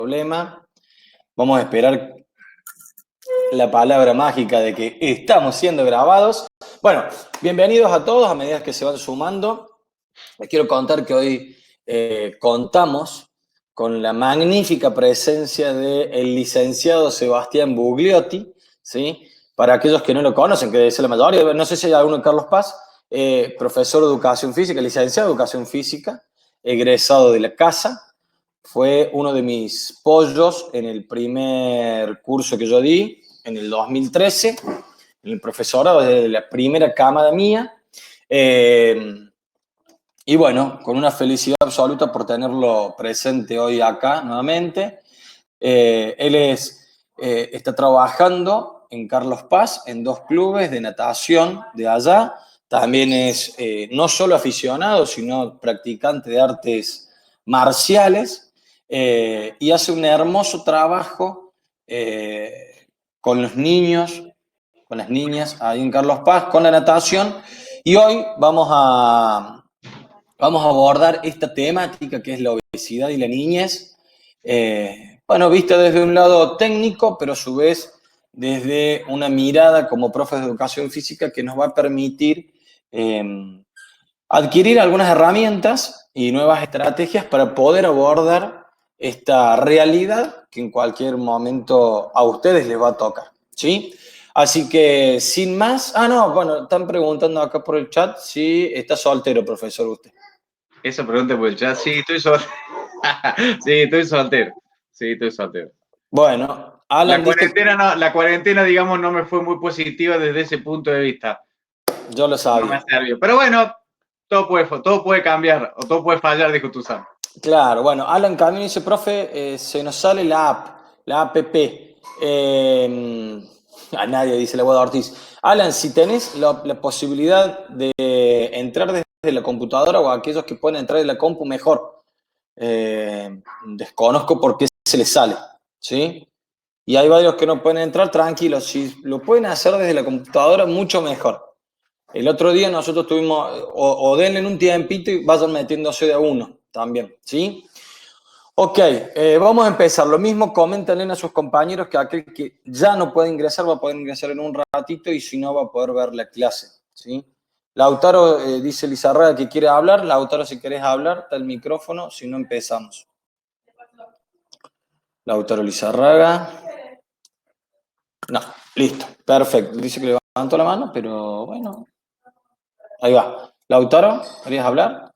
problema. Vamos a esperar la palabra mágica de que estamos siendo grabados. Bueno, bienvenidos a todos a medida que se van sumando. Les quiero contar que hoy contamos con la magnífica presencia del licenciado Sebastián Bugliotti, ¿sí? Para aquellos que no lo conocen, que debe ser la mayoría, no sé si hay alguno, Carlos Paz, profesor de educación física, licenciado de educación física, egresado de la casa. Fue uno de mis pollos en el primer curso que yo di, en el 2013, en el profesorado de la primera cámara mía. Y bueno, con una felicidad absoluta por tenerlo presente hoy acá nuevamente. Él está trabajando en Carlos Paz, en 2 clubes de natación de allá. También es no solo aficionado, sino practicante de artes marciales. Y hace un hermoso trabajo con los niños, con las niñas, ahí en Carlos Paz, con la natación. Y hoy vamos a abordar esta temática que es la obesidad y la niñez. Bueno, vista desde un lado técnico, pero a su vez desde una mirada como profes de educación física que nos va a permitir adquirir algunas herramientas y nuevas estrategias para poder abordar esta realidad que en cualquier momento a ustedes les va a tocar, ¿sí? Así que, sin más... no, bueno, están preguntando acá por el chat si está soltero, profesor, usted. Esa pregunta por el chat, sí, estoy soltero. Sí, estoy soltero. Sí, estoy soltero. Bueno, Alan dice... La cuarentena, digamos, no me fue muy positiva desde ese punto de vista. Yo lo sabía. No me sirvió. Pero bueno, todo puede cambiar, o todo puede fallar, dijo Tuzán. Claro, bueno, Alan Camino dice, profe, se nos sale la app. A nadie dice la boda Ortiz. Alan, si tenés la posibilidad de entrar desde la computadora o aquellos que pueden entrar de la compu, mejor. Desconozco por qué se les sale, ¿sí? Y hay varios que no pueden entrar, tranquilos. Si lo pueden hacer desde la computadora, mucho mejor. El otro día nosotros tuvimos, o denle un tiempito y vayan metiéndose de a uno también, ¿sí? Ok, vamos a empezar. Lo mismo, coméntenle a sus compañeros que aquel que ya no puede ingresar va a poder ingresar en un ratito y si no va a poder ver la clase, ¿sí? Lautaro dice Lizarraga que quiere hablar. Lautaro, si querés hablar, está el micrófono, si no empezamos. Lautaro Lizarraga. No, listo, perfecto. Dice que levantó la mano, pero bueno. Ahí va. Lautaro, ¿querías hablar?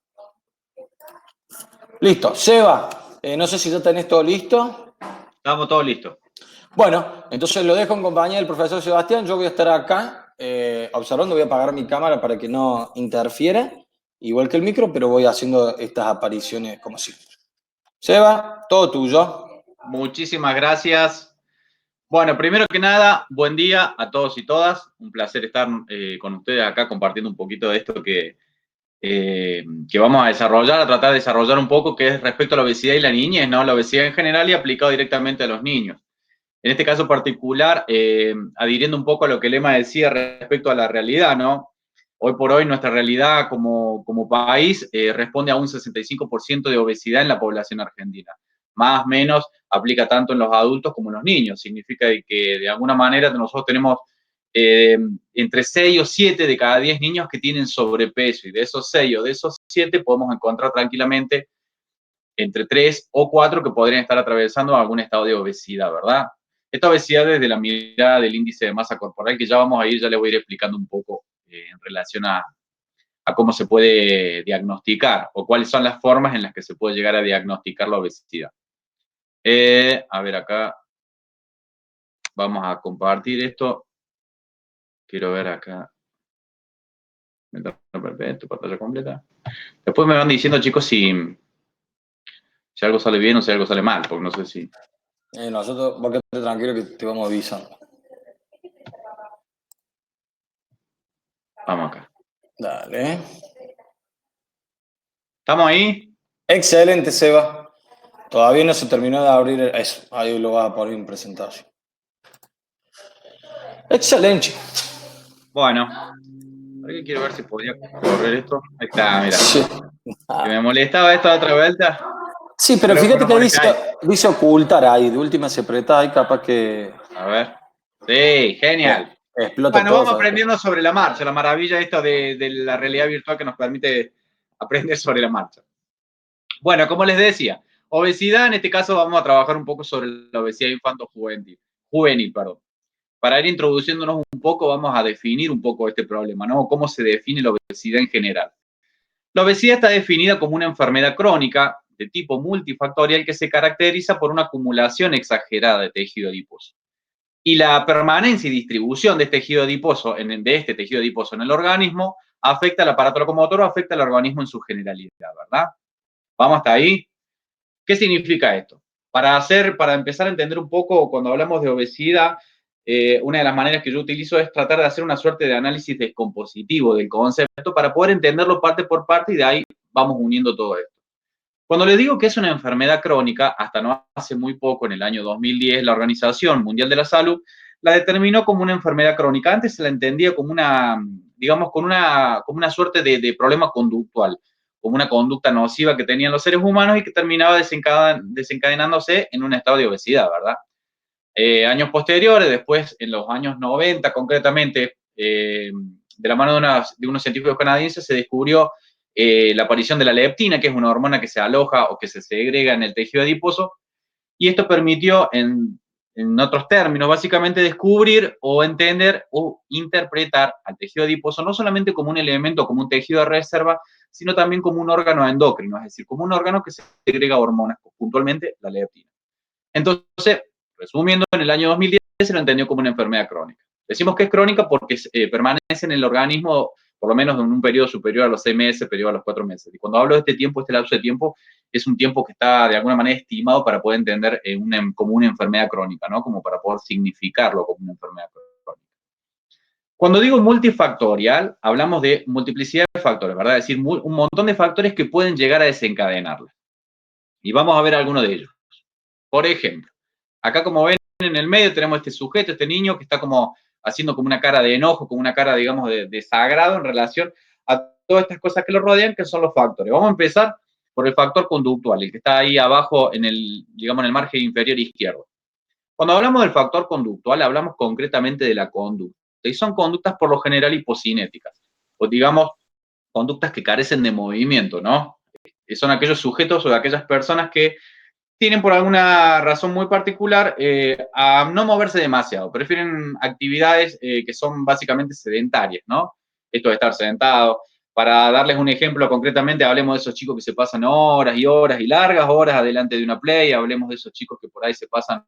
Listo. Seba, no sé si ya tenés todo listo. Estamos todos listos. Bueno, entonces lo dejo en compañía del profesor Sebastián. Yo voy a estar acá observando, voy a apagar mi cámara para que no interfiera, igual que el micro, pero voy haciendo estas apariciones como siempre. Seba, todo tuyo. Muchísimas gracias. Bueno, primero que nada, buen día a todos y todas. Un placer estar con ustedes acá compartiendo un poquito de esto que vamos a desarrollar, a tratar de desarrollar un poco, que es respecto a la obesidad y la niñez, ¿no? La obesidad en general y aplicado directamente a los niños. En este caso particular, adhiriendo un poco a lo que Lema decía respecto a la realidad, ¿no? Hoy por hoy nuestra realidad como país responde a un 65% de obesidad en la población argentina. Más o menos aplica tanto en los adultos como en los niños. Significa que de alguna manera nosotros tenemos entre 6 o 7 de cada 10 niños que tienen sobrepeso y de esos 6 o de esos 7 podemos encontrar tranquilamente entre 3 o 4 que podrían estar atravesando algún estado de obesidad, ¿verdad? Esta obesidad desde la mirada del índice de masa corporal, que ya vamos a ir, ya les voy a ir explicando un poco en relación a cómo se puede diagnosticar o cuáles son las formas en las que se puede llegar a diagnosticar la obesidad. A ver, acá vamos a compartir esto. Quiero ver acá. Perfecto, pantalla completa. Después me van diciendo, chicos, si algo sale bien o si algo sale mal, porque no sé si... Nosotros, vos quedate tranquilo que te vamos avisando. Vamos acá. Dale. ¿Estamos ahí? Excelente, Seba. Todavía no se terminó de abrir eso. Ahí lo vas a poner en presentación. Excelente. Bueno, quiero ver si podía correr esto. Ahí está, mira. Sí. Que me molestaba esto de otra vuelta. Sí, pero fíjate que ponete ahí. dice ocultar ahí, de última se aprieta ahí, capaz que A ver. Sí, genial. explota Bueno, todo, vamos ¿sabes? aprendiendo sobre la marcha, la maravilla esta de la realidad virtual que nos permite aprender sobre la marcha. Bueno, como les decía, obesidad, en este caso vamos a trabajar un poco sobre la obesidad infanto-juvenil, perdón. Para ir introduciéndonos un poco, vamos a definir un poco este problema, ¿no? ¿Cómo se define la obesidad en general? La obesidad está definida como una enfermedad crónica de tipo multifactorial que se caracteriza por una acumulación exagerada de tejido adiposo. Y la permanencia y distribución de este tejido adiposo, en el organismo, afecta al aparato locomotor o afecta al organismo en su generalidad, ¿verdad? ¿Vamos hasta ahí? ¿Qué significa esto? Para empezar a entender un poco, cuando hablamos de obesidad, una de las maneras que yo utilizo es tratar de hacer una suerte de análisis descompositivo del concepto para poder entenderlo parte por parte y de ahí vamos uniendo todo esto. Cuando le digo que es una enfermedad crónica, hasta no hace muy poco, en el año 2010, la Organización Mundial de la Salud la determinó como una enfermedad crónica. Antes se la entendía como una, digamos, como una suerte de problema conductual, como una conducta nociva que tenían los seres humanos y que terminaba desencadenándose en un estado de obesidad, ¿verdad? Años posteriores, después en los años 90 concretamente, de la mano de unos científicos canadienses, se descubrió la aparición de la leptina, que es una hormona que se aloja o que se segrega en el tejido adiposo, y esto permitió, en otros términos, básicamente descubrir o entender o interpretar al tejido adiposo no solamente como un elemento, como un tejido de reserva, sino también como un órgano endocrino, es decir, como un órgano que segrega hormonas, puntualmente la leptina. Entonces, resumiendo, en el año 2010 se lo entendió como una enfermedad crónica. Decimos que es crónica porque permanece en el organismo por lo menos en un periodo superior a los 6 meses, periodo a los 4 meses. Y cuando hablo de este tiempo, este lapso de tiempo, es un tiempo que está de alguna manera estimado para poder entender como una enfermedad crónica, ¿no? Como para poder significarlo como una enfermedad crónica. Cuando digo multifactorial, hablamos de multiplicidad de factores, ¿verdad? Es decir, un montón de factores que pueden llegar a desencadenarla. Y vamos a ver algunos de ellos. Por ejemplo, acá como ven en el medio tenemos este sujeto, este niño que está como haciendo como una cara de enojo, como una cara, digamos, de desagrado en relación a todas estas cosas que lo rodean, que son los factores. Vamos a empezar por el factor conductual, el que está ahí abajo en el, digamos, en el margen inferior izquierdo. Cuando hablamos del factor conductual, hablamos concretamente de la conducta. Y son conductas por lo general hipocinéticas, o digamos, conductas que carecen de movimiento, ¿no? Son aquellos sujetos o aquellas personas que tienen por alguna razón muy particular a no moverse demasiado, prefieren actividades que son básicamente sedentarias, ¿no? Esto de estar sentado. Para darles un ejemplo concretamente, hablemos de esos chicos que se pasan horas y horas y largas horas adelante de una play, hablemos de esos chicos que por ahí se pasan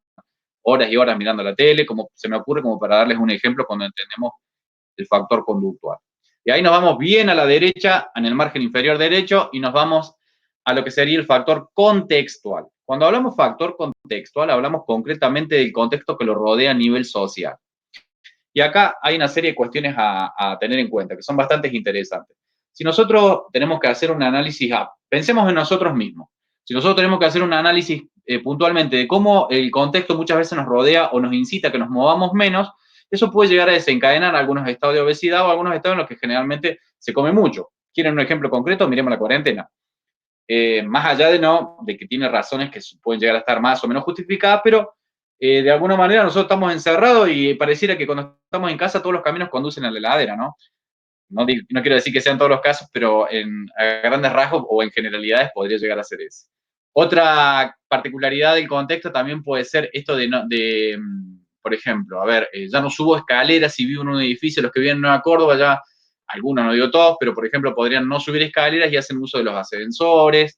horas y horas mirando la tele, como se me ocurre como para darles un ejemplo cuando entendemos el factor conductual. Y ahí nos vamos bien a la derecha, en el margen inferior derecho, y nos vamos a lo que sería el factor contextual. Cuando hablamos factor contextual, hablamos concretamente del contexto que lo rodea a nivel social. Y acá hay una serie de cuestiones a tener en cuenta, que son bastante interesantes. Si nosotros tenemos que hacer un análisis, pensemos en nosotros mismos. Si nosotros tenemos que hacer un análisis puntualmente de cómo el contexto muchas veces nos rodea o nos incita a que nos movamos menos, eso puede llegar a desencadenar algunos estados de obesidad o algunos estados en los que generalmente se come mucho. ¿Quieren un ejemplo concreto? Miremos la cuarentena. Más allá de que tiene razones que pueden llegar a estar más o menos justificadas, pero de alguna manera nosotros estamos encerrados y pareciera que cuando estamos en casa todos los caminos conducen a la heladera, ¿no? No quiero decir que sean todos los casos, pero a grandes rasgos o en generalidades podría llegar a ser eso. Otra particularidad del contexto también puede ser esto por ejemplo, a ver, ya no subo escaleras si vivo en un edificio, los que viven en Nueva Córdoba ya, algunos, no digo todos, pero por ejemplo podrían no subir escaleras y hacen uso de los ascensores.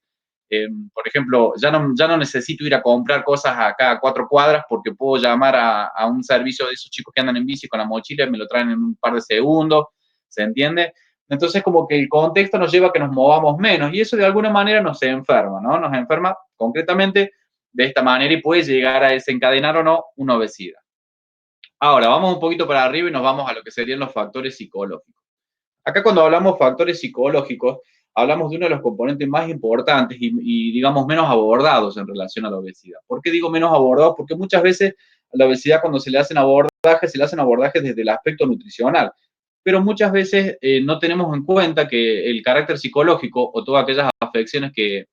Por ejemplo, ya no necesito ir a comprar cosas a cada 4 cuadras porque puedo llamar a un servicio de esos chicos que andan en bici con la mochila y me lo traen en un par de segundos, ¿se entiende? Entonces, como que el contexto nos lleva a que nos movamos menos y eso de alguna manera nos enferma, ¿no? Nos enferma concretamente de esta manera y puede llegar a desencadenar o no una obesidad. Ahora, vamos un poquito para arriba y nos vamos a lo que serían los factores psicológicos. Acá cuando hablamos factores psicológicos, hablamos de uno de los componentes más importantes y digamos, menos abordados en relación a la obesidad. ¿Por qué digo menos abordados? Porque muchas veces a la obesidad cuando se le hacen abordajes desde el aspecto nutricional, pero muchas veces no tenemos en cuenta que el carácter psicológico o todas aquellas afecciones que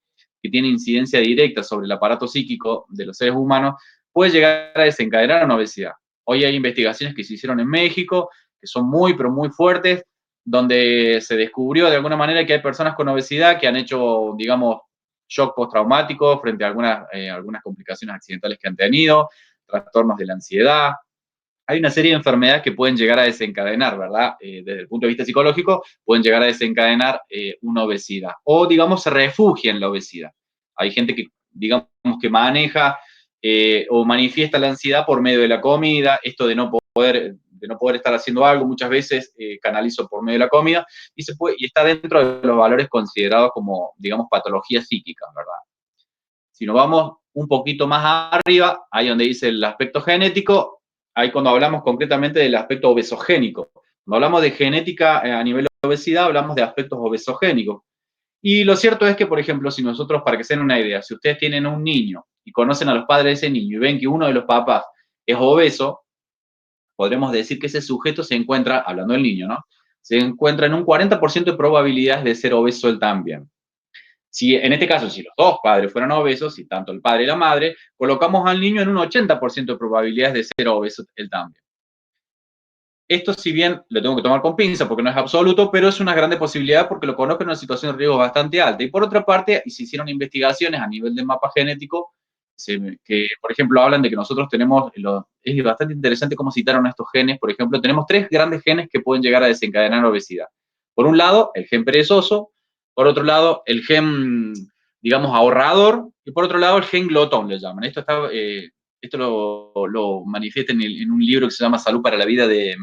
que tiene incidencia directa sobre el aparato psíquico de los seres humanos, puede llegar a desencadenar una obesidad. Hoy hay investigaciones que se hicieron en México, que son muy, pero muy fuertes, donde se descubrió de alguna manera que hay personas con obesidad que han hecho, digamos, shock postraumático frente a algunas complicaciones accidentales que han tenido, trastornos de la ansiedad. Hay una serie de enfermedades que pueden llegar a desencadenar, ¿verdad? Desde el punto de vista psicológico, pueden llegar a desencadenar una obesidad. O, digamos, se refugia en la obesidad. Hay gente que, digamos, que maneja o manifiesta la ansiedad por medio de la comida, esto de no poder estar haciendo algo, muchas veces canalizo por medio de la comida, y está dentro de los valores considerados como, digamos, patologías psíquicas, ¿verdad? Si nos vamos un poquito más arriba, ahí donde dice el aspecto genético, ahí cuando hablamos concretamente del aspecto obesogénico. Cuando hablamos de genética a nivel de obesidad, hablamos de aspectos obesogénicos. Y lo cierto es que, por ejemplo, si nosotros, para que se den una idea, si ustedes tienen un niño y conocen a los padres de ese niño y ven que uno de los papás es obeso, podremos decir que ese sujeto se encuentra, hablando del niño, ¿no? Se encuentra en un 40% de probabilidades de ser obeso él también. Si, en este caso, si los dos padres fueran obesos, si tanto el padre y la madre, colocamos al niño en un 80% de probabilidades de ser obeso él también. Esto, si bien lo tengo que tomar con pinza porque no es absoluto, pero es una grande posibilidad porque lo conozco en una situación de riesgo bastante alta. Y por otra parte, se hicieron investigaciones a nivel de mapa genético que, por ejemplo, hablan de que nosotros tenemos, es bastante interesante cómo citaron a estos genes. Por ejemplo, tenemos 3 grandes genes que pueden llegar a desencadenar obesidad. Por un lado, el gen perezoso. Por otro lado, el gen, digamos, ahorrador. Y por otro lado, el gen glotón, le llaman. Esto lo manifiesta en un libro que se llama Salud para la Vida de,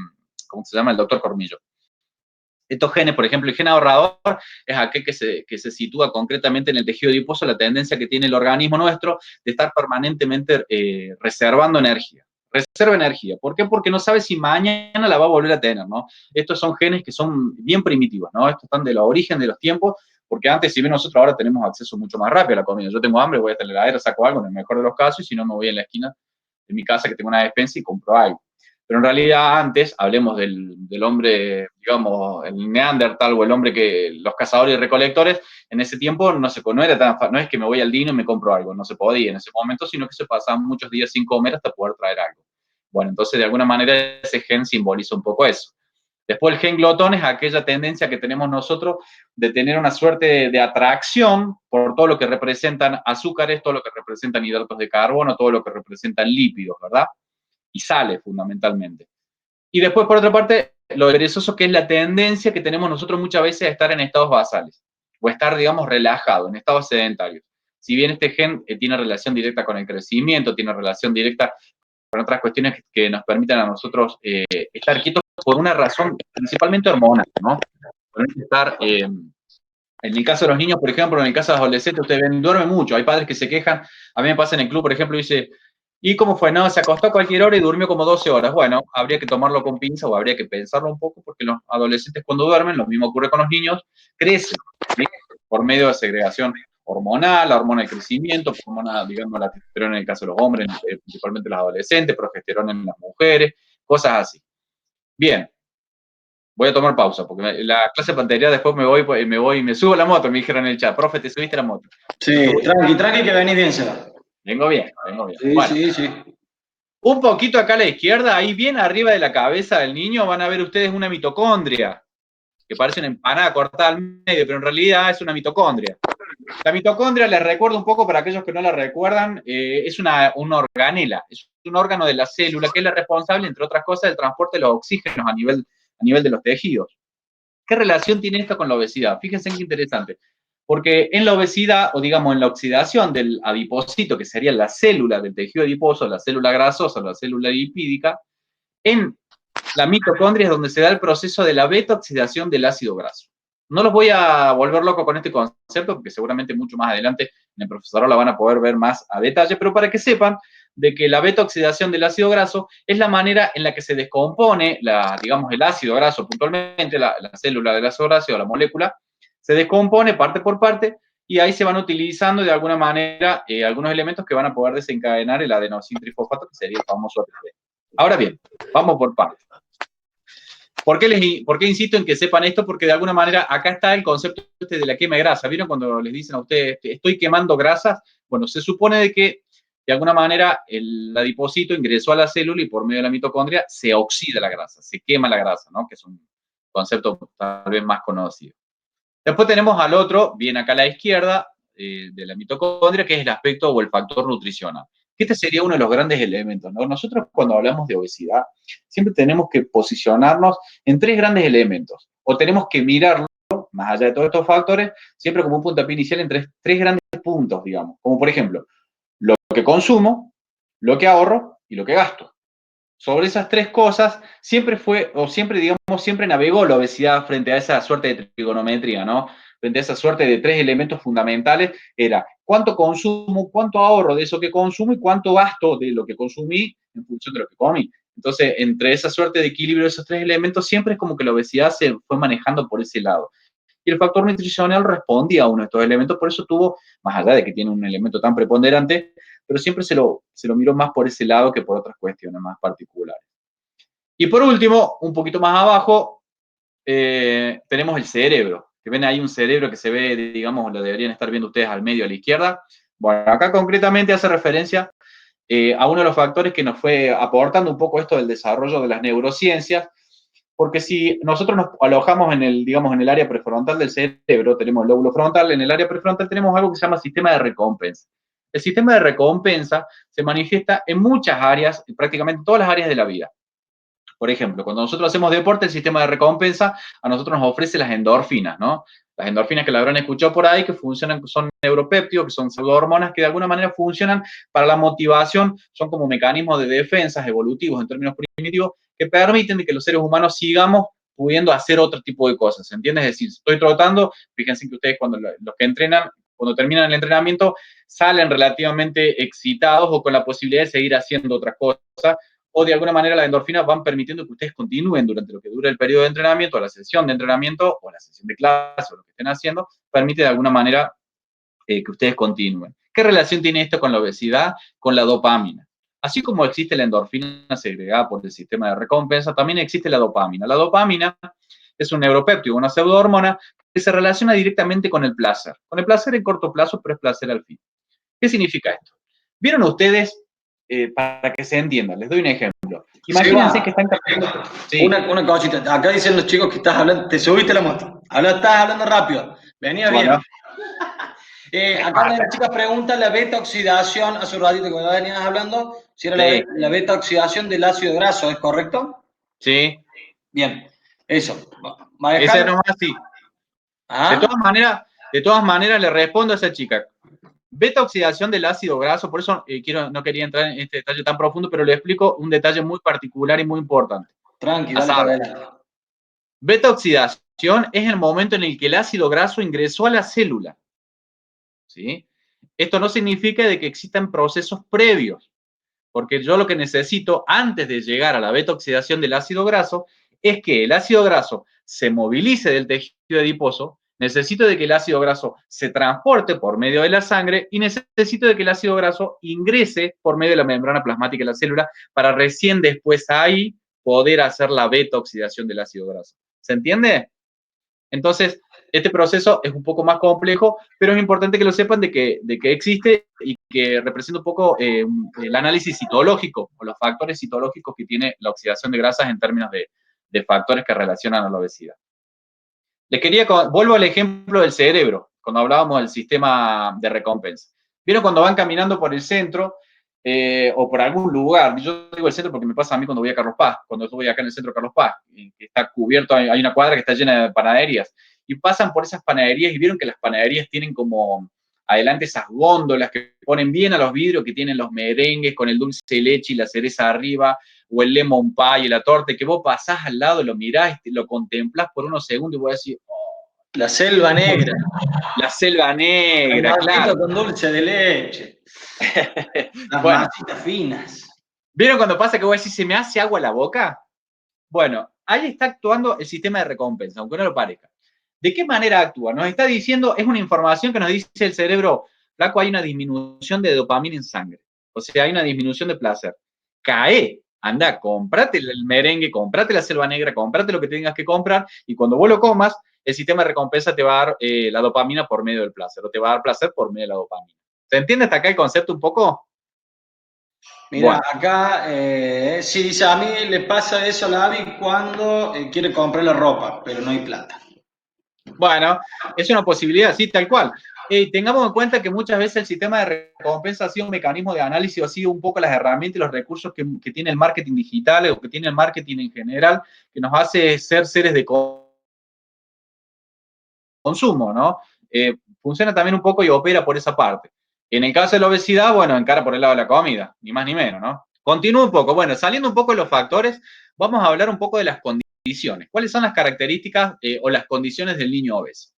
¿cómo se llama? El doctor Cormillo. Estos genes, por ejemplo, el gen ahorrador es aquel que se sitúa concretamente en el tejido adiposo, la tendencia que tiene el organismo nuestro de estar permanentemente reservando energía. Reserva energía. ¿Por qué? Porque no sabe si mañana la va a volver a tener, ¿no? Estos son genes que son bien primitivos, ¿no? Estos están del origen de los tiempos, porque antes, si bien nosotros ahora tenemos acceso mucho más rápido a la comida, yo tengo hambre, voy a la heladera, saco algo en el mejor de los casos, y si no me voy a la esquina de mi casa que tengo una despensa y compro algo. Pero en realidad antes, hablemos del hombre, digamos, el neandertal o el hombre que, los cazadores y recolectores, en ese tiempo no era tan fácil, no es que me voy al Dino y me compro algo, no se podía en ese momento, sino que se pasaban muchos días sin comer hasta poder traer algo. Bueno, entonces de alguna manera ese gen simboliza un poco eso. Después el gen glotón es aquella tendencia que tenemos nosotros de tener una suerte de atracción por todo lo que representan azúcares, todo lo que representan hidratos de carbono, todo lo que representan lípidos, ¿verdad? Y sales fundamentalmente. Y después, por otra parte, lo perezoso, que es la tendencia que tenemos nosotros muchas veces a estar en estados basales, o estar, digamos, relajado, en estados sedentarios. Si bien este gen tiene relación directa con el crecimiento, tiene relación directa con otras cuestiones que nos permitan a nosotros estar quietos por una razón principalmente hormonal, ¿no? Por estar, en el caso de los niños, por ejemplo, en el caso de los adolescentes, ustedes ven, duermen mucho. Hay padres que se quejan. A mí me pasa en el club, por ejemplo, dice, ¿y cómo fue? No, se acostó a cualquier hora y durmió como 12 horas. Bueno, habría que tomarlo con pinza o habría que pensarlo un poco, porque los adolescentes cuando duermen, lo mismo ocurre con los niños, crecen, ¿sí? Por medio de segregación hormonal, la hormona de crecimiento, hormona, digamos, la testosterona en el caso de los hombres, principalmente los adolescentes, progesterona en las mujeres, cosas así. Bien. Voy a tomar pausa, porque la clase anterior después me subo a la moto, me dijeron en el chat, profe, te subiste a la moto. Sí, tranqui, que venís bien, Seba. Vengo bien. Sí, bueno, sí. Un poquito acá a la izquierda, ahí bien arriba de la cabeza del niño, van a ver ustedes una mitocondria, que parece una empanada cortada al medio, pero en realidad es una mitocondria. La mitocondria, les recuerdo un poco para aquellos que no la recuerdan, es una organela, es un órgano de la célula que es la responsable, entre otras cosas, del transporte de los oxígenos a nivel de los tejidos. ¿Qué relación tiene esto con la obesidad? Fíjense qué interesante. Porque en la obesidad, o digamos en la oxidación del adipocito, que sería la célula del tejido adiposo, la célula grasosa, la célula lipídica, en la mitocondria es donde se da el proceso de la beta-oxidación del ácido graso. No los voy a volver loco con este concepto, porque seguramente mucho más adelante en el profesorado la van a poder ver más a detalle, pero para que sepan de que la beta-oxidación del ácido graso es la manera en la que se descompone, digamos, el ácido graso puntualmente, la célula del ácido graso o la molécula, se descompone parte por parte y ahí se van utilizando de alguna manera algunos elementos que van a poder desencadenar el adenosin trifosfato, que sería el famoso ATP. Ahora bien, vamos por partes. ¿Por qué insisto en que sepan esto? Porque de alguna manera acá está el concepto de la quema de grasa. ¿Vieron cuando les dicen a ustedes, estoy quemando grasas? Bueno, se supone de que de alguna manera el adipocito ingresó a la célula y por medio de la mitocondria se oxida la grasa, se quema la grasa, ¿no? Que es un concepto tal vez más conocido. Después tenemos al otro, bien acá a la izquierda, de la mitocondria, que es el aspecto o el factor nutricional. Este sería uno de los grandes elementos, ¿no? Nosotros cuando hablamos de obesidad, siempre tenemos que posicionarnos en tres grandes elementos, o tenemos que mirarlo, más allá de todos estos factores, siempre como un puntapié inicial en tres grandes puntos, digamos, como por ejemplo, lo que consumo, lo que ahorro y lo que gasto. Sobre esas tres cosas, siempre fue, o siempre, digamos, siempre navegó la obesidad frente a esa suerte de trigonometría, ¿no? Frente a esa suerte de tres elementos fundamentales, era cuánto consumo, cuánto ahorro de eso que consumo y cuánto gasto de lo que consumí en función de lo que comí. Entonces, entre esa suerte de equilibrio de esos tres elementos, siempre es como que la obesidad se fue manejando por ese lado. Y el factor nutricional respondía a uno de estos elementos, por eso tuvo, más allá de que tiene un elemento tan preponderante, pero siempre se lo miró más por ese lado que por otras cuestiones más particulares. Y por último, un poquito más abajo, tenemos el cerebro, que ven ahí un cerebro que se ve, digamos, lo deberían estar viendo ustedes al medio a la izquierda. Bueno, acá concretamente hace referencia a uno de los factores que nos fue aportando un poco esto del desarrollo de las neurociencias, porque si nosotros nos alojamos en el, digamos, en el área prefrontal del cerebro, tenemos el lóbulo frontal, en el área prefrontal tenemos algo que se llama sistema de recompensa. El sistema de recompensa se manifiesta en muchas áreas, prácticamente todas las áreas de la vida. Por ejemplo, cuando nosotros hacemos deporte, el sistema de recompensa a nosotros nos ofrece las endorfinas, ¿no? Las endorfinas que la habrán escuchado por ahí, que funcionan, son neuropéptidos, que son pseudohormonas que de alguna manera funcionan para la motivación, son como mecanismos de defensas evolutivos en términos primitivos, que permiten que los seres humanos sigamos pudiendo hacer otro tipo de cosas, ¿entiendes? Es decir, estoy trotando, fíjense que ustedes cuando los que entrenan, cuando terminan el entrenamiento, salen relativamente excitados o con la posibilidad de seguir haciendo otras cosas, o de alguna manera las endorfinas van permitiendo que ustedes continúen durante lo que dura el periodo de entrenamiento, o la sesión de entrenamiento, o la sesión de clase, o lo que estén haciendo, permite de alguna manera que ustedes continúen. ¿Qué relación tiene esto con la obesidad? Con la dopamina. Así como existe la endorfina segregada por el sistema de recompensa, también existe la dopamina. La dopamina es un neuropéptido, una pseudohormona que se relaciona directamente con el placer en corto plazo, pero es placer al fin. ¿Qué significa esto? ¿Vieron ustedes, para que se entienda, les doy un ejemplo? Imagínense que están captando... Sí. Una cosita, acá dicen los chicos que estás hablando, te subiste la moto, estás hablando rápido, venía bien. Acá las chicas preguntan la beta oxidación, hace un ratito que me venías hablando, si era sí. la beta oxidación del ácido graso, ¿es correcto? Sí. Bien, eso. Esa no es así. ¿Ah? De todas maneras, le respondo a esa chica. Beta oxidación del ácido graso, por eso no quería entrar en este detalle tan profundo, pero le explico un detalle muy particular y muy importante. Tranqui, dale para adelante. Beta oxidación es el momento en el que el ácido graso ingresó a la célula. ¿Sí? Esto no significa de que existan procesos previos, porque yo lo que necesito antes de llegar a la beta oxidación del ácido graso es que el ácido graso se movilice del tejido adiposo, necesito de que el ácido graso se transporte por medio de la sangre y necesito de que el ácido graso ingrese por medio de la membrana plasmática de la célula para recién después ahí poder hacer la beta oxidación del ácido graso. ¿Se entiende? Entonces, este proceso es un poco más complejo, pero es importante que lo sepan de que existe y que representa un poco el análisis citológico o los factores citológicos que tiene la oxidación de grasas en términos de factores que relacionan a la obesidad. Vuelvo al ejemplo del cerebro, cuando hablábamos del sistema de recompensa. ¿Vieron cuando van caminando por el centro o por algún lugar? Yo digo el centro porque me pasa a mí cuando voy a Carlos Paz, cuando estoy acá en el centro de Carlos Paz, que está cubierto, hay una cuadra que está llena de panaderías, y pasan por esas panaderías y vieron que las panaderías tienen como adelante esas góndolas que ponen bien a los vidrios, que tienen los merengues con el dulce de leche y la cereza arriba, o el lemon pie y la torta, que vos pasás al lado, lo mirás, lo contemplás por unos segundos y vos decís, oh, la selva negra. La selva negra, claro. Con dulce de leche. Las masitas finas. ¿Vieron cuando pasa que vos decís, se me hace agua la boca? Bueno, ahí está actuando el sistema de recompensa, aunque no lo parezca. ¿De qué manera actúa? Nos está diciendo, es una información que nos dice el cerebro, flaco, hay una disminución de dopamina en sangre. O sea, hay una disminución de placer. Cae anda, comprate el merengue, comprate la selva negra, comprate lo que tengas que comprar, y cuando vos lo comas, el sistema de recompensa te va a dar la dopamina por medio del placer, o te va a dar placer por medio de la dopamina. ¿Se entiende hasta acá el concepto un poco? Mira, Bueno, acá sí dice, a mí le pasa eso a la Abby cuando quiere comprar la ropa, pero no hay plata. bueno, es una posibilidad, sí, tal cual. Tengamos en cuenta que muchas veces el sistema de recompensa ha sido un mecanismo de análisis, o ha sido un poco las herramientas y los recursos que tiene el marketing digital o que tiene el marketing en general, que nos hace ser seres de consumo, ¿no? Funciona también un poco y opera por esa parte. En el caso de la obesidad, bueno, encara por el lado de la comida, ni más ni menos, ¿no? Continúo un poco. Bueno, saliendo un poco de los factores, vamos a hablar un poco de las condiciones. ¿Cuáles son las características o las condiciones del niño obeso?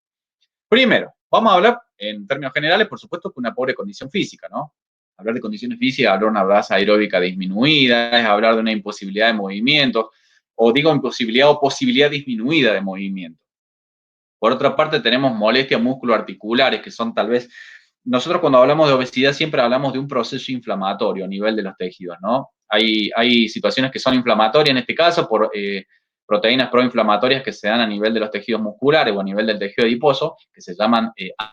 Primero, vamos a hablar en términos generales, por supuesto, que una pobre condición física, ¿no? Hablar de condiciones físicas, hablar de una grasa aeróbica disminuida, es hablar de una imposibilidad de movimiento, o digo imposibilidad o posibilidad disminuida de movimiento. Por otra parte, tenemos molestias musculoarticulares, que son tal vez, nosotros cuando hablamos de obesidad siempre hablamos de un proceso inflamatorio a nivel de los tejidos, ¿no? Hay situaciones que son inflamatorias, en este caso, por proteínas proinflamatorias que se dan a nivel de los tejidos musculares o a nivel del tejido adiposo, que se llaman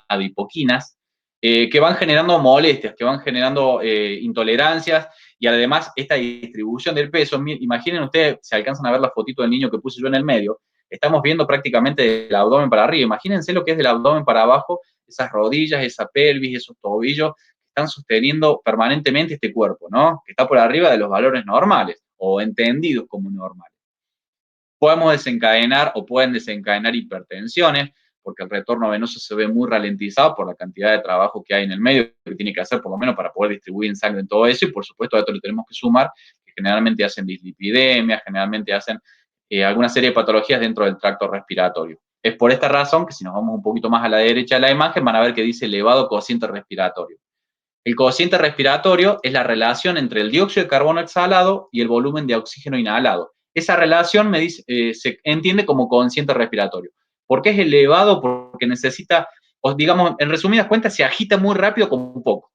adipoquinas, que van generando molestias, que van generando intolerancias, y además esta distribución del peso, imaginen ustedes, si alcanzan a ver la fotito del niño que puse yo en el medio, estamos viendo prácticamente del abdomen para arriba. Imagínense lo que es del abdomen para abajo, esas rodillas, esa pelvis, esos tobillos que están sosteniendo permanentemente este cuerpo, ¿no? Que está por arriba de los valores normales o entendidos como normales. Podemos desencadenar o pueden desencadenar hipertensiones, porque el retorno venoso se ve muy ralentizado por la cantidad de trabajo que hay en el medio, que tiene que hacer por lo menos para poder distribuir en sangre en todo eso, y por supuesto a esto le tenemos que sumar que generalmente hacen dislipidemia, generalmente hacen alguna serie de patologías dentro del tracto respiratorio. Es por esta razón que si nos vamos un poquito más a la derecha de la imagen van a ver que dice elevado cociente respiratorio. El cociente respiratorio es la relación entre el dióxido de carbono exhalado y el volumen de oxígeno inhalado. Esa relación se entiende como cociente respiratorio. ¿Por qué es elevado? Porque necesita, o digamos, en resumidas cuentas, se agita muy rápido con un poco.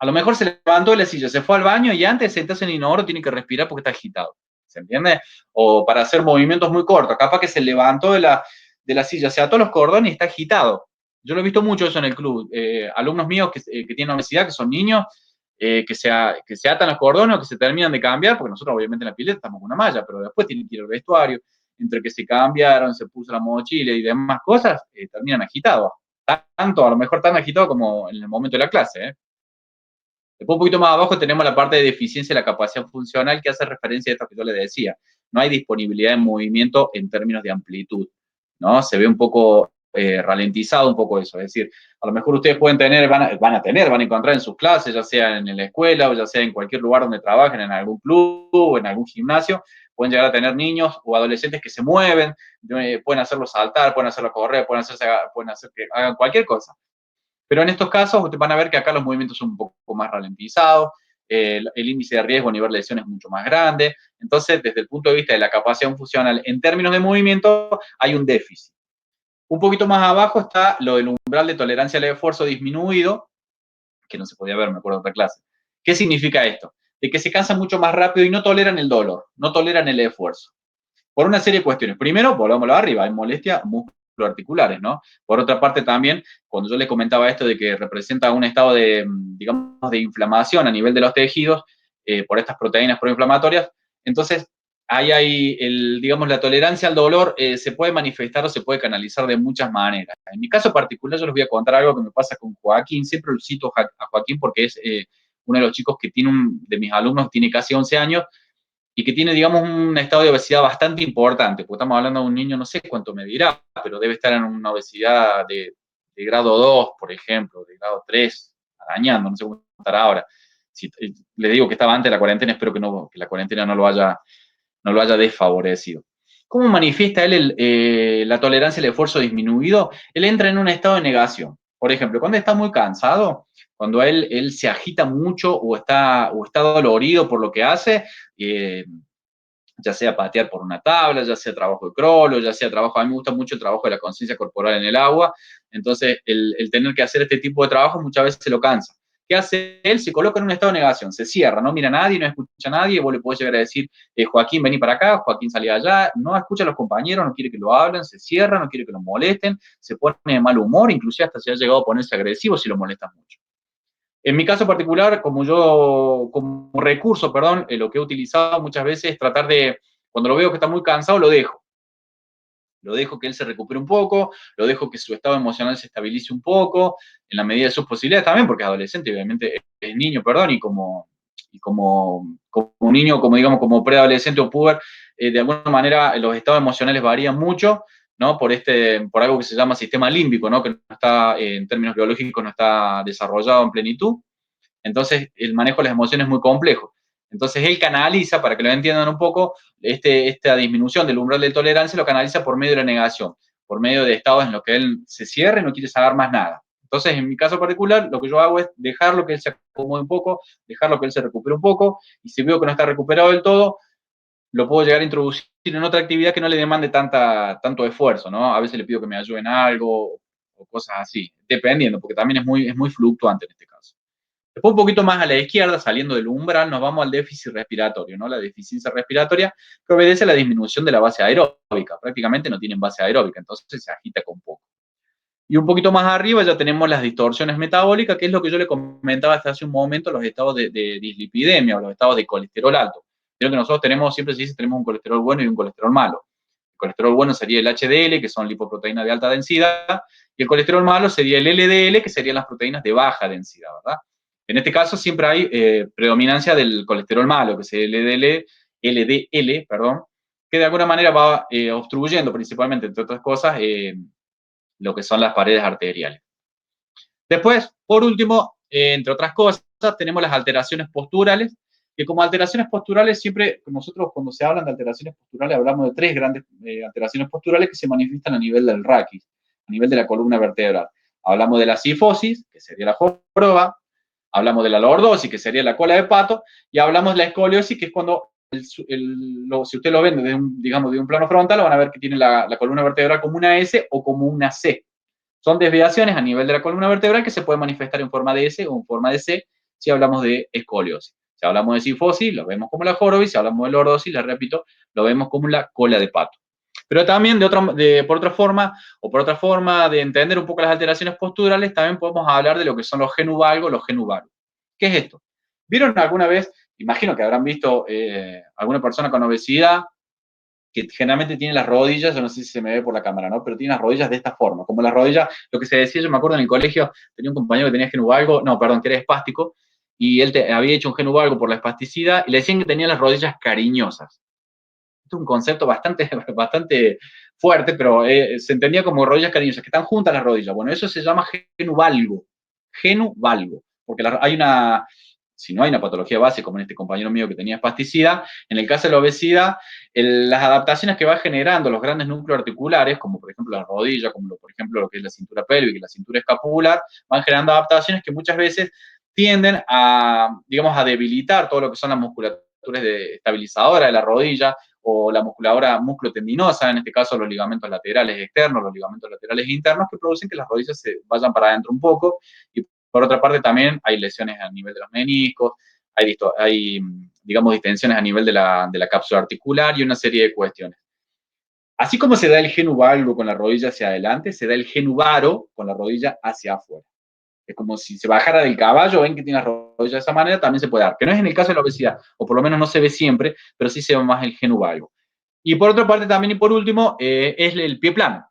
A lo mejor se levantó de la silla, se fue al baño y antes de sentarse en el inodoro tiene que respirar porque está agitado. ¿Se entiende? O para hacer movimientos muy cortos. Capaz que se levantó de la silla, se ató los cordones y está agitado. Yo lo he visto mucho eso en el club. Alumnos míos que tienen obesidad, que son niños, que se atan los cordones o que se terminan de cambiar, porque nosotros obviamente en la pileta estamos con una malla, pero después tienen que ir al vestuario, entre que se cambiaron, se puso la mochila y demás cosas, terminan agitados. Tanto, a lo mejor tan agitados como en el momento de la clase, ¿eh? Después, un poquito más abajo, tenemos la parte de deficiencia de la capacidad funcional, que hace referencia a esto que yo le decía. No hay disponibilidad de movimiento en términos de amplitud, ¿no? Se ve un poco ralentizado un poco eso. Es decir, a lo mejor ustedes pueden tener, van a encontrar en sus clases, ya sea en la escuela o ya sea en cualquier lugar donde trabajen, en algún club o en algún gimnasio, pueden llegar a tener niños o adolescentes que se mueven, pueden hacerlos saltar, pueden hacerlos correr, pueden hacer que hagan cualquier cosa. Pero en estos casos ustedes van a ver que acá los movimientos son un poco más ralentizados, el índice de riesgo a nivel de lesión es mucho más grande. Entonces, desde el punto de vista de la capacidad funcional en términos de movimiento, hay un déficit. Un poquito más abajo está lo del umbral de tolerancia al esfuerzo disminuido, que no se podía ver, me acuerdo de otra clase. ¿Qué significa esto? De que se cansan mucho más rápido y no toleran el dolor, no toleran el esfuerzo. Por una serie de cuestiones. Primero, volvámoslo arriba, hay molestias musculoarticulares, ¿no? Por otra parte también, cuando yo les comentaba esto de que representa un estado de, digamos, de inflamación a nivel de los tejidos por estas proteínas proinflamatorias, entonces ahí hay, digamos, la tolerancia al dolor se puede manifestar o se puede canalizar de muchas maneras. En mi caso particular yo les voy a contar algo que me pasa con Joaquín, siempre lo cito a Joaquín porque es uno de los chicos que tiene de mis alumnos, tiene casi 11 años, y que tiene, digamos, un estado de obesidad bastante importante, porque estamos hablando de un niño, no sé cuánto medirá, pero debe estar en una obesidad de grado 2, por ejemplo, de grado 3, arañando, no sé cómo estará ahora. Si, le digo que estaba antes de la cuarentena, espero que la cuarentena no lo haya desfavorecido. ¿Cómo manifiesta él la tolerancia al esfuerzo disminuido? Él entra en un estado de negación. Por ejemplo, cuando está muy cansado, cuando él se agita mucho o está dolorido por lo que hace, ya sea patear por una tabla, ya sea trabajo de crawl, ya sea trabajo, a mí me gusta mucho el trabajo de la conciencia corporal en el agua, entonces el tener que hacer este tipo de trabajo muchas veces se lo cansa. ¿qué hace él? Se coloca en un estado de negación, se cierra, no mira a nadie, no escucha a nadie, vos le podés llegar a decir, Joaquín, vení para acá, Joaquín, salí allá, no escucha a los compañeros, no quiere que lo hablen, se cierra, no quiere que lo molesten, se pone de mal humor, inclusive hasta se ha llegado a ponerse agresivo si lo molestan mucho. En mi caso particular, como recurso, perdón, lo que he utilizado muchas veces es tratar de, cuando lo veo que está muy cansado, lo dejo. Lo dejo que él se recupere un poco, lo dejo que su estado emocional se estabilice un poco, en la medida de sus posibilidades también, porque es adolescente, obviamente es niño, perdón, como niño, como digamos, como preadolescente o puber, de alguna manera los estados emocionales varían mucho, ¿no? Por algo que se llama sistema límbico, ¿no? Que no está, en términos biológicos, no está desarrollado en plenitud. Entonces, el manejo de las emociones es muy complejo. Entonces, él canaliza, para que lo entiendan un poco, esta disminución del umbral de tolerancia lo canaliza por medio de la negación, por medio de estados en los que él se cierra y no quiere saber más nada. Entonces, en mi caso particular, lo que yo hago es dejarlo que él se acomode un poco, dejarlo que él se recupere un poco, y si veo que no está recuperado del todo, lo puedo llegar a introducir en otra actividad que no le demande tanto esfuerzo, ¿no? A veces le pido que me ayuden en algo o cosas así, dependiendo, porque también es muy fluctuante en este caso. Después un poquito más a la izquierda, saliendo del umbral, nos vamos al déficit respiratorio, ¿no? La deficiencia respiratoria que obedece a la disminución de la base aeróbica. Prácticamente no tienen base aeróbica, entonces se agita con poco. Y un poquito más arriba ya tenemos las distorsiones metabólicas, que es lo que yo le comentaba hasta hace un momento, los estados de dislipidemia o los estados de colesterol alto. Creo que nosotros siempre se dice, tenemos un colesterol bueno y un colesterol malo. El colesterol bueno sería el HDL, que son lipoproteínas de alta densidad, y el colesterol malo sería el LDL, que serían las proteínas de baja densidad, ¿verdad? En este caso siempre hay predominancia del colesterol malo, que es el LDL, perdón, que de alguna manera va obstruyendo principalmente, entre otras cosas, lo que son las paredes arteriales. Después, por último, entre otras cosas, tenemos las alteraciones posturales, que como alteraciones posturales siempre, nosotros cuando se hablan de alteraciones posturales hablamos de tres grandes alteraciones posturales que se manifiestan a nivel del raquis, a nivel de la columna vertebral. Hablamos de la cifosis, que sería la joroba, hablamos de la lordosis, que sería la cola de pato, y hablamos de la escoliosis, que es cuando, si usted lo ve digamos, de un plano frontal, van a ver que tiene la columna vertebral como una S o como una C. Son desviaciones a nivel de la columna vertebral que se pueden manifestar en forma de S o en forma de C si hablamos de escoliosis. Si hablamos de cifosis, lo vemos como la joroba, y si hablamos de lordosis, les repito, lo vemos como la cola de pato. Pero también por otra forma de entender un poco las alteraciones posturales, también podemos hablar de lo que son los genuvalgos, los genuvaros. ¿Qué es esto? ¿Vieron alguna vez? Imagino que habrán visto alguna persona con obesidad que generalmente tiene las rodillas, yo no sé si se me ve por la cámara, ¿no? Pero tiene las rodillas de esta forma, como las rodillas, lo que se decía, yo me acuerdo en el colegio, tenía un compañero que tenía genuvalgo, no, perdón, que era espástico, y él había hecho un genuvalgo por la espasticidad, y le decían que tenía las rodillas cariñosas. Esto es un concepto bastante fuerte, pero se entendía como rodillas cariñosas, que están juntas las rodillas. Bueno, eso se llama genuvalgo, porque si no hay una patología base, como en este compañero mío que tenía espasticidad, en el caso de la obesidad, las adaptaciones que va generando los grandes núcleos articulares, como por ejemplo la rodilla, como por ejemplo lo que es la cintura pélvica y la cintura escapular, van generando adaptaciones que muchas veces tienden digamos, a debilitar todo lo que son las musculaturas estabilizadora de la rodilla o la músculo tendinosa, en este caso los ligamentos laterales externos, los ligamentos laterales internos, que producen que las rodillas se vayan para adentro un poco. Y por otra parte también hay lesiones a nivel de los meniscos, hay digamos, distensiones a nivel de la cápsula articular y una serie de cuestiones. Así como se da el genuvalgo con la rodilla hacia adelante, se da el genuvaro con la rodilla hacia afuera. Es como si se bajara del caballo, ven que tiene las rodillas de esa manera, también se puede dar. Que no es en el caso de la obesidad, o por lo menos no se ve siempre, pero sí se ve más el genuvalgo. Y por otra parte también, y por último, es el pie plano.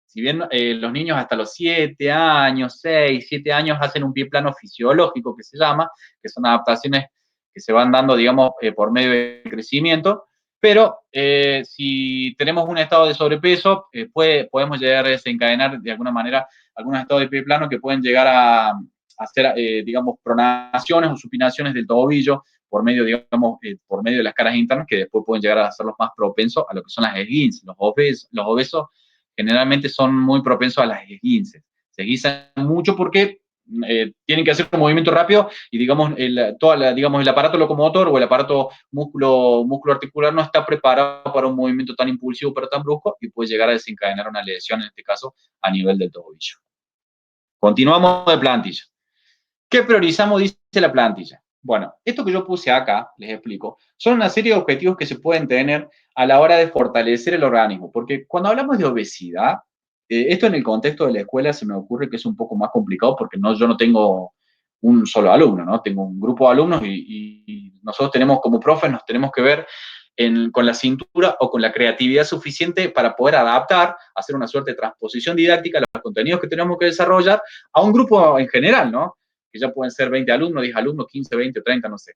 Si bien los niños hasta los 7 años, 6, 7 años hacen un pie plano fisiológico que se llama, que son adaptaciones que se van dando, digamos, por medio del crecimiento, pero si tenemos un estado de sobrepeso, podemos llegar a desencadenar de alguna manera algunos estados de pie plano que pueden llegar a hacer, digamos, pronaciones o supinaciones del tobillo por medio, digamos, por medio de las caras internas, que después pueden llegar a hacerlos más propensos a lo que son las esguinces. Los obesos generalmente son muy propensos a las esguinces. Se esguinzan mucho porque tienen que hacer un movimiento rápido y, digamos, digamos, el aparato locomotor o el aparato músculo articular no está preparado para un movimiento tan impulsivo pero tan brusco y puede llegar a desencadenar una lesión, en este caso, a nivel del tobillo. Continuamos de plantilla. ¿Qué priorizamos? Dice la plantilla. Bueno, esto que yo puse acá, les explico, son una serie de objetivos que se pueden tener a la hora de fortalecer el organismo, porque cuando hablamos de obesidad, esto en el contexto de la escuela se me ocurre que es un poco más complicado porque yo no tengo un solo alumno, ¿no? Tengo un grupo de alumnos y nosotros tenemos como profes, nos tenemos que ver con la cintura o con la creatividad suficiente para poder adaptar, hacer una suerte de transposición didáctica a los contenidos que tenemos que desarrollar a un grupo en general, ¿no? Que ya pueden ser 20 alumnos, 10 alumnos, 15, 20, 30, no sé.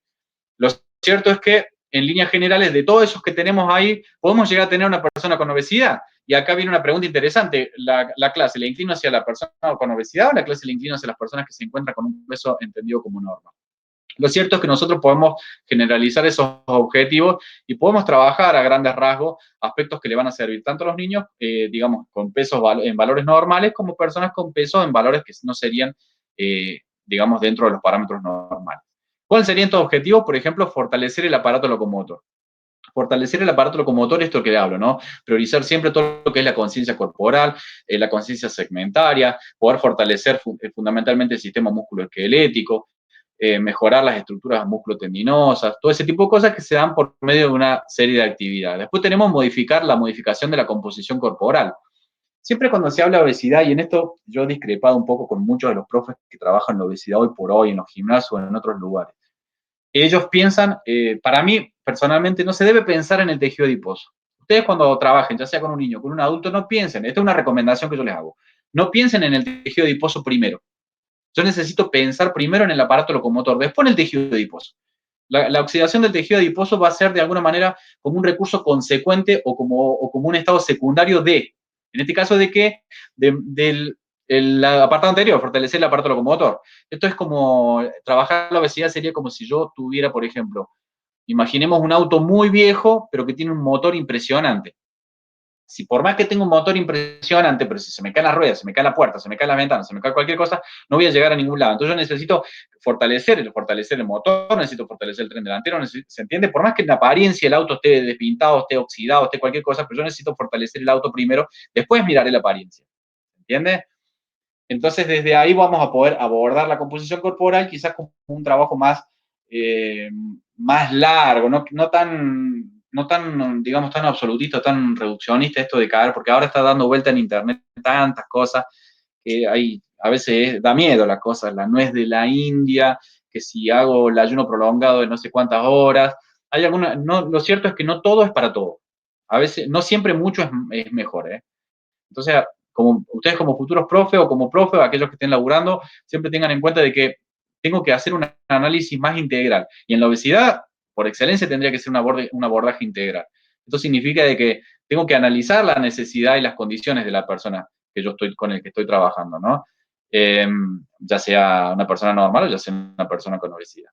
Lo cierto es que en líneas generales, de todos esos que tenemos ahí, podemos llegar a tener una persona con obesidad. Y acá viene una pregunta interesante. ¿La clase la inclino hacia la persona con obesidad o la clase la inclino hacia las personas que se encuentran con un peso entendido como norma? Lo cierto es que nosotros podemos generalizar esos objetivos y podemos trabajar a grandes rasgos aspectos que le van a servir tanto a los niños, digamos, con pesos en valores normales, como personas con pesos en valores que no serían, digamos, dentro de los parámetros normales. ¿Cuál sería estos objetivos? Por ejemplo, fortalecer el aparato locomotor. Fortalecer el aparato locomotor, esto que hablo, ¿no? Priorizar siempre todo lo que es la conciencia corporal, la conciencia segmentaria, poder fortalecer fundamentalmente el sistema musculoesquelético, mejorar las estructuras musculotendinosas, todo ese tipo de cosas que se dan por medio de una serie de actividades. Después tenemos la modificación de la composición corporal. Siempre cuando se habla de obesidad, y en esto yo he discrepado un poco con muchos de los profes que trabajan la obesidad hoy por hoy en los gimnasios o en otros lugares, ellos piensan, para mí personalmente no se debe pensar en el tejido adiposo. Ustedes cuando trabajen, ya sea con un niño o con un adulto, no piensen, esta es una recomendación que yo les hago, no piensen en el tejido adiposo primero. Yo necesito pensar primero en el aparato locomotor, después en el tejido adiposo. La oxidación del tejido adiposo va a ser de alguna manera como un recurso consecuente o como un estado secundario en este caso de qué, del el apartado anterior, fortalecer el aparato locomotor. Esto es como, trabajar la obesidad sería como si yo tuviera, por ejemplo, imaginemos un auto muy viejo, pero que tiene un motor impresionante. Si por más que tenga un motor impresionante, pero si se me caen las ruedas, se me cae la puerta, se me cae las ventanas, se me cae cualquier cosa, no voy a llegar a ningún lado. Entonces yo necesito fortalecer el motor, necesito fortalecer el tren delantero, ¿se entiende? Por más que en la apariencia el auto esté despintado, esté oxidado, esté cualquier cosa, pero yo necesito fortalecer el auto primero, después miraré la apariencia. ¿Se entiende? Entonces, desde ahí vamos a poder abordar la composición corporal, quizás con un trabajo más largo, no tan, digamos, tan absolutista, tan reduccionista esto de caer, porque ahora está dando vuelta en internet tantas cosas que a veces da miedo las cosas, la nuez de la India, que si hago el ayuno prolongado de no sé cuántas horas, lo cierto es que no todo es para todo. A veces, no siempre mucho es mejor, ¿eh? Entonces, ustedes como futuros profes o como profe o aquellos que estén laburando, siempre tengan en cuenta de que tengo que hacer un análisis más integral. Y en la obesidad, por excelencia, tendría que ser un abordaje integral. Esto significa de que tengo que analizar la necesidad y las condiciones de la persona con el que estoy trabajando, ¿no? Ya sea una persona normal o ya sea una persona con obesidad.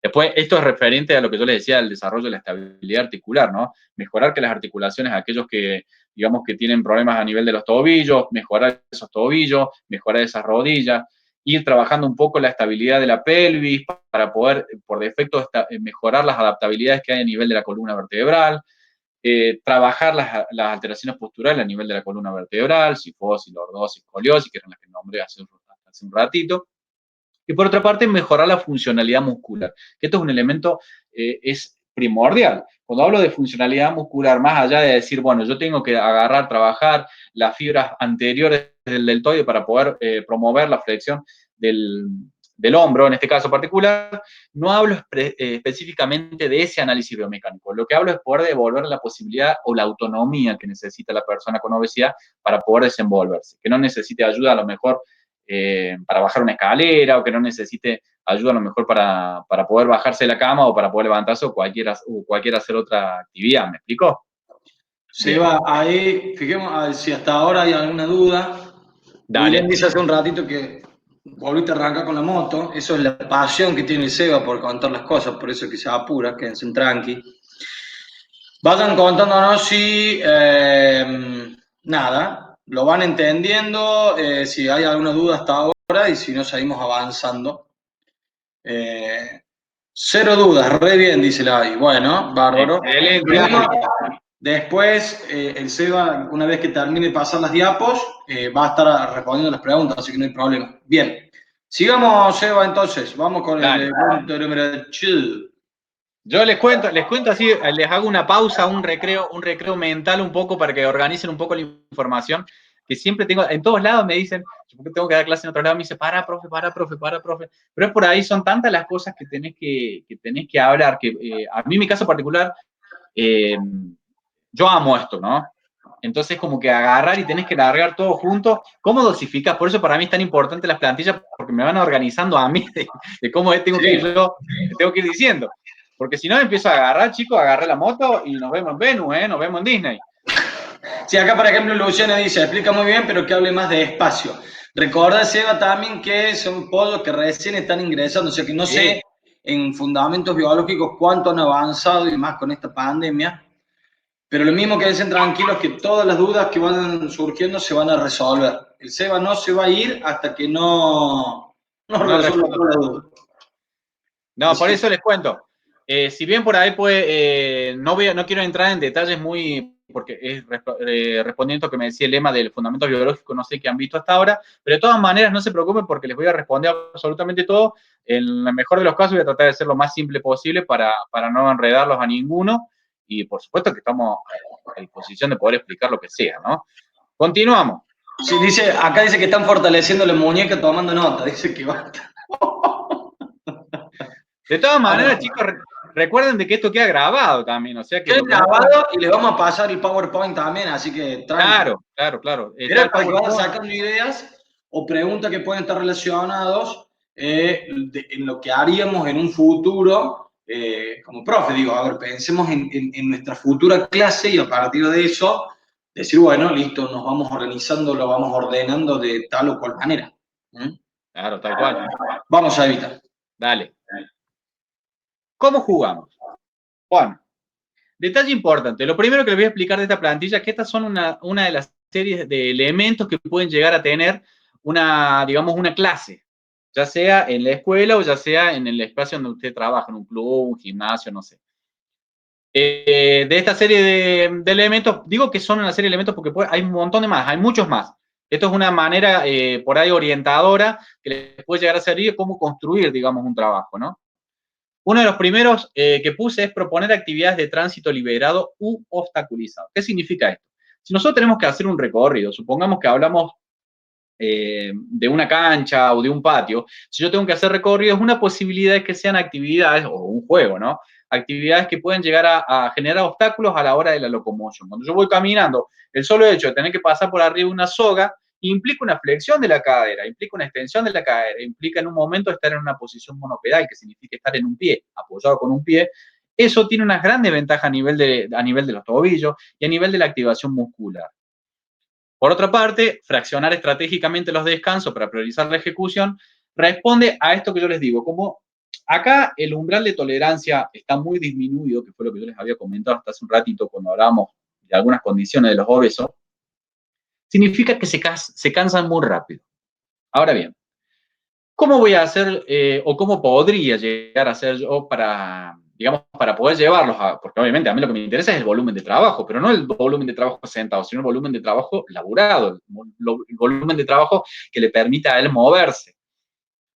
Después, esto es referente a lo que yo les decía, al desarrollo de la estabilidad articular, ¿no? Mejorar que las articulaciones, aquellos que, digamos, que tienen problemas a nivel de los tobillos, mejorar esos tobillos, mejorar esas rodillas, ir trabajando un poco la estabilidad de la pelvis para poder, por defecto, mejorar las adaptabilidades que hay a nivel de la columna vertebral, trabajar las alteraciones posturales a nivel de la columna vertebral, cifosis, lordosis, escoliosis, que eran las que nombré hace un ratito. Y por otra parte, mejorar la funcionalidad muscular, que esto es un elemento, es primordial. Cuando hablo de funcionalidad muscular, más allá de decir, bueno, yo tengo que trabajar las fibras anteriores del deltoide para poder promover la flexión del hombro, en este caso particular, no hablo específicamente de ese análisis biomecánico. Lo que hablo es poder devolver la posibilidad o la autonomía que necesita la persona con obesidad para poder desenvolverse, que no necesite ayuda a lo mejor para bajar una escalera o que no necesite ayuda a lo mejor para poder bajarse de la cama o para poder levantarse o cualquiera hacer otra actividad. ¿Me explico? Seba, ahí, fijemos a ver si hasta ahora hay alguna duda. Dale. William dice hace un ratito que volviste a arrancar con la moto. Eso es la pasión que tiene Seba por contar las cosas, por eso que se apura, quédense tranqui. Vayan contándonos si, nada, lo van entendiendo, si hay alguna duda hasta ahora y si no seguimos avanzando. Cero dudas, re bien, dice Lai. Bueno, bárbaro. Después, el Seba, una vez que termine de pasar las diapos, va a estar respondiendo las preguntas, así que no hay problema. Bien, Sigamos, Seba, entonces. Vamos con Dale. el punto número 2. Yo les cuento así, les hago una pausa, un recreo mental un poco para que organicen un poco la información, que siempre tengo, en todos lados me dicen, yo tengo que dar clase en otro lado, me dice, para, profe, pero es por ahí, son tantas las cosas que tenés que hablar, que a mí en mi caso particular, yo amo esto, ¿no? Entonces, como que agarrar y tenés que largar todo junto. ¿Cómo dosificas? Por eso para mí es tan importante las plantillas, porque me van organizando a mí de cómo tengo que ir yo, tengo que ir diciendo. Porque si no, empiezo a agarrar, chicos, agarré la moto y nos vemos en Venus, nos vemos en Disney. Sí, acá por ejemplo Luciana dice, explica muy bien, pero que hable más de espacio. Recuerda, Seba, también que son pollos que recién están ingresando, o sea que no sé en fundamentos biológicos cuánto han avanzado y más con esta pandemia, pero lo mismo que dicen tranquilos que todas las dudas que van surgiendo se van a resolver. El Seba no se va a ir hasta que no resuelva todas las dudas. No, por eso les cuento. Si bien por ahí no quiero entrar en detalles muy, porque es respondiendo a lo que me decía el lema del fundamento biológico, no sé qué han visto hasta ahora, pero de todas maneras no se preocupen porque les voy a responder absolutamente todo. En el mejor de los casos voy a tratar de ser lo más simple posible para no enredarlos a ninguno y por supuesto que estamos a disposición de poder explicar lo que sea, ¿no? Continuamos. Sí, acá dice que están fortaleciendo la muñeca tomando nota, dice que basta. De todas maneras, chicos, recuerden de que esto queda grabado también, o sea que... Queda grabado y les vamos a pasar el PowerPoint también, así que tranqui. Claro. Era para que vayan sacando ideas o preguntas que pueden estar relacionados en lo que haríamos en un futuro como profe. Digo, a ver, pensemos en nuestra futura clase y a partir de eso decir, bueno, listo, nos vamos organizando, lo vamos ordenando de tal o cual manera. Claro, tal cual. Vamos a evitar. Dale. ¿Cómo jugamos? Bueno, detalle importante. Lo primero que les voy a explicar de esta plantilla es que estas son una de las series de elementos que pueden llegar a tener digamos, una clase, ya sea en la escuela o ya sea en el espacio donde usted trabaja, en un club, un gimnasio, no sé. De esta serie de elementos, digo que son una serie de elementos porque hay un montón de más, hay muchos más. Esto es una manera por ahí orientadora que les puede llegar a servir cómo construir, digamos, un trabajo, ¿no? Uno de los primeros que puse es proponer actividades de tránsito liberado u obstaculizado. ¿Qué significa esto? Si nosotros tenemos que hacer un recorrido, supongamos que hablamos de una cancha o de un patio, si yo tengo que hacer recorridos, una posibilidad es que sean actividades, o un juego, ¿no? Actividades que pueden llegar a generar obstáculos a la hora de la locomoción. Cuando yo voy caminando, el solo hecho de tener que pasar por arriba de una soga implica una flexión de la cadera, implica una extensión de la cadera, implica en un momento estar en una posición monopedal, que significa estar en un pie, apoyado con un pie. Eso tiene unas grandes ventajas a nivel de los tobillos y a nivel de la activación muscular. Por otra parte, fraccionar estratégicamente los descansos para priorizar la ejecución responde a esto que yo les digo. Como acá el umbral de tolerancia está muy disminuido, que fue lo que yo les había comentado hasta hace un ratito cuando hablábamos de algunas condiciones de los obesos, significa que se cansan muy rápido. Ahora bien, ¿cómo voy a hacer o cómo podría llegar a hacer yo digamos, para poder llevarlos porque obviamente a mí lo que me interesa es el volumen de trabajo, pero no el volumen de trabajo sentado, sino el volumen de trabajo laburado, el volumen de trabajo que le permita a él moverse.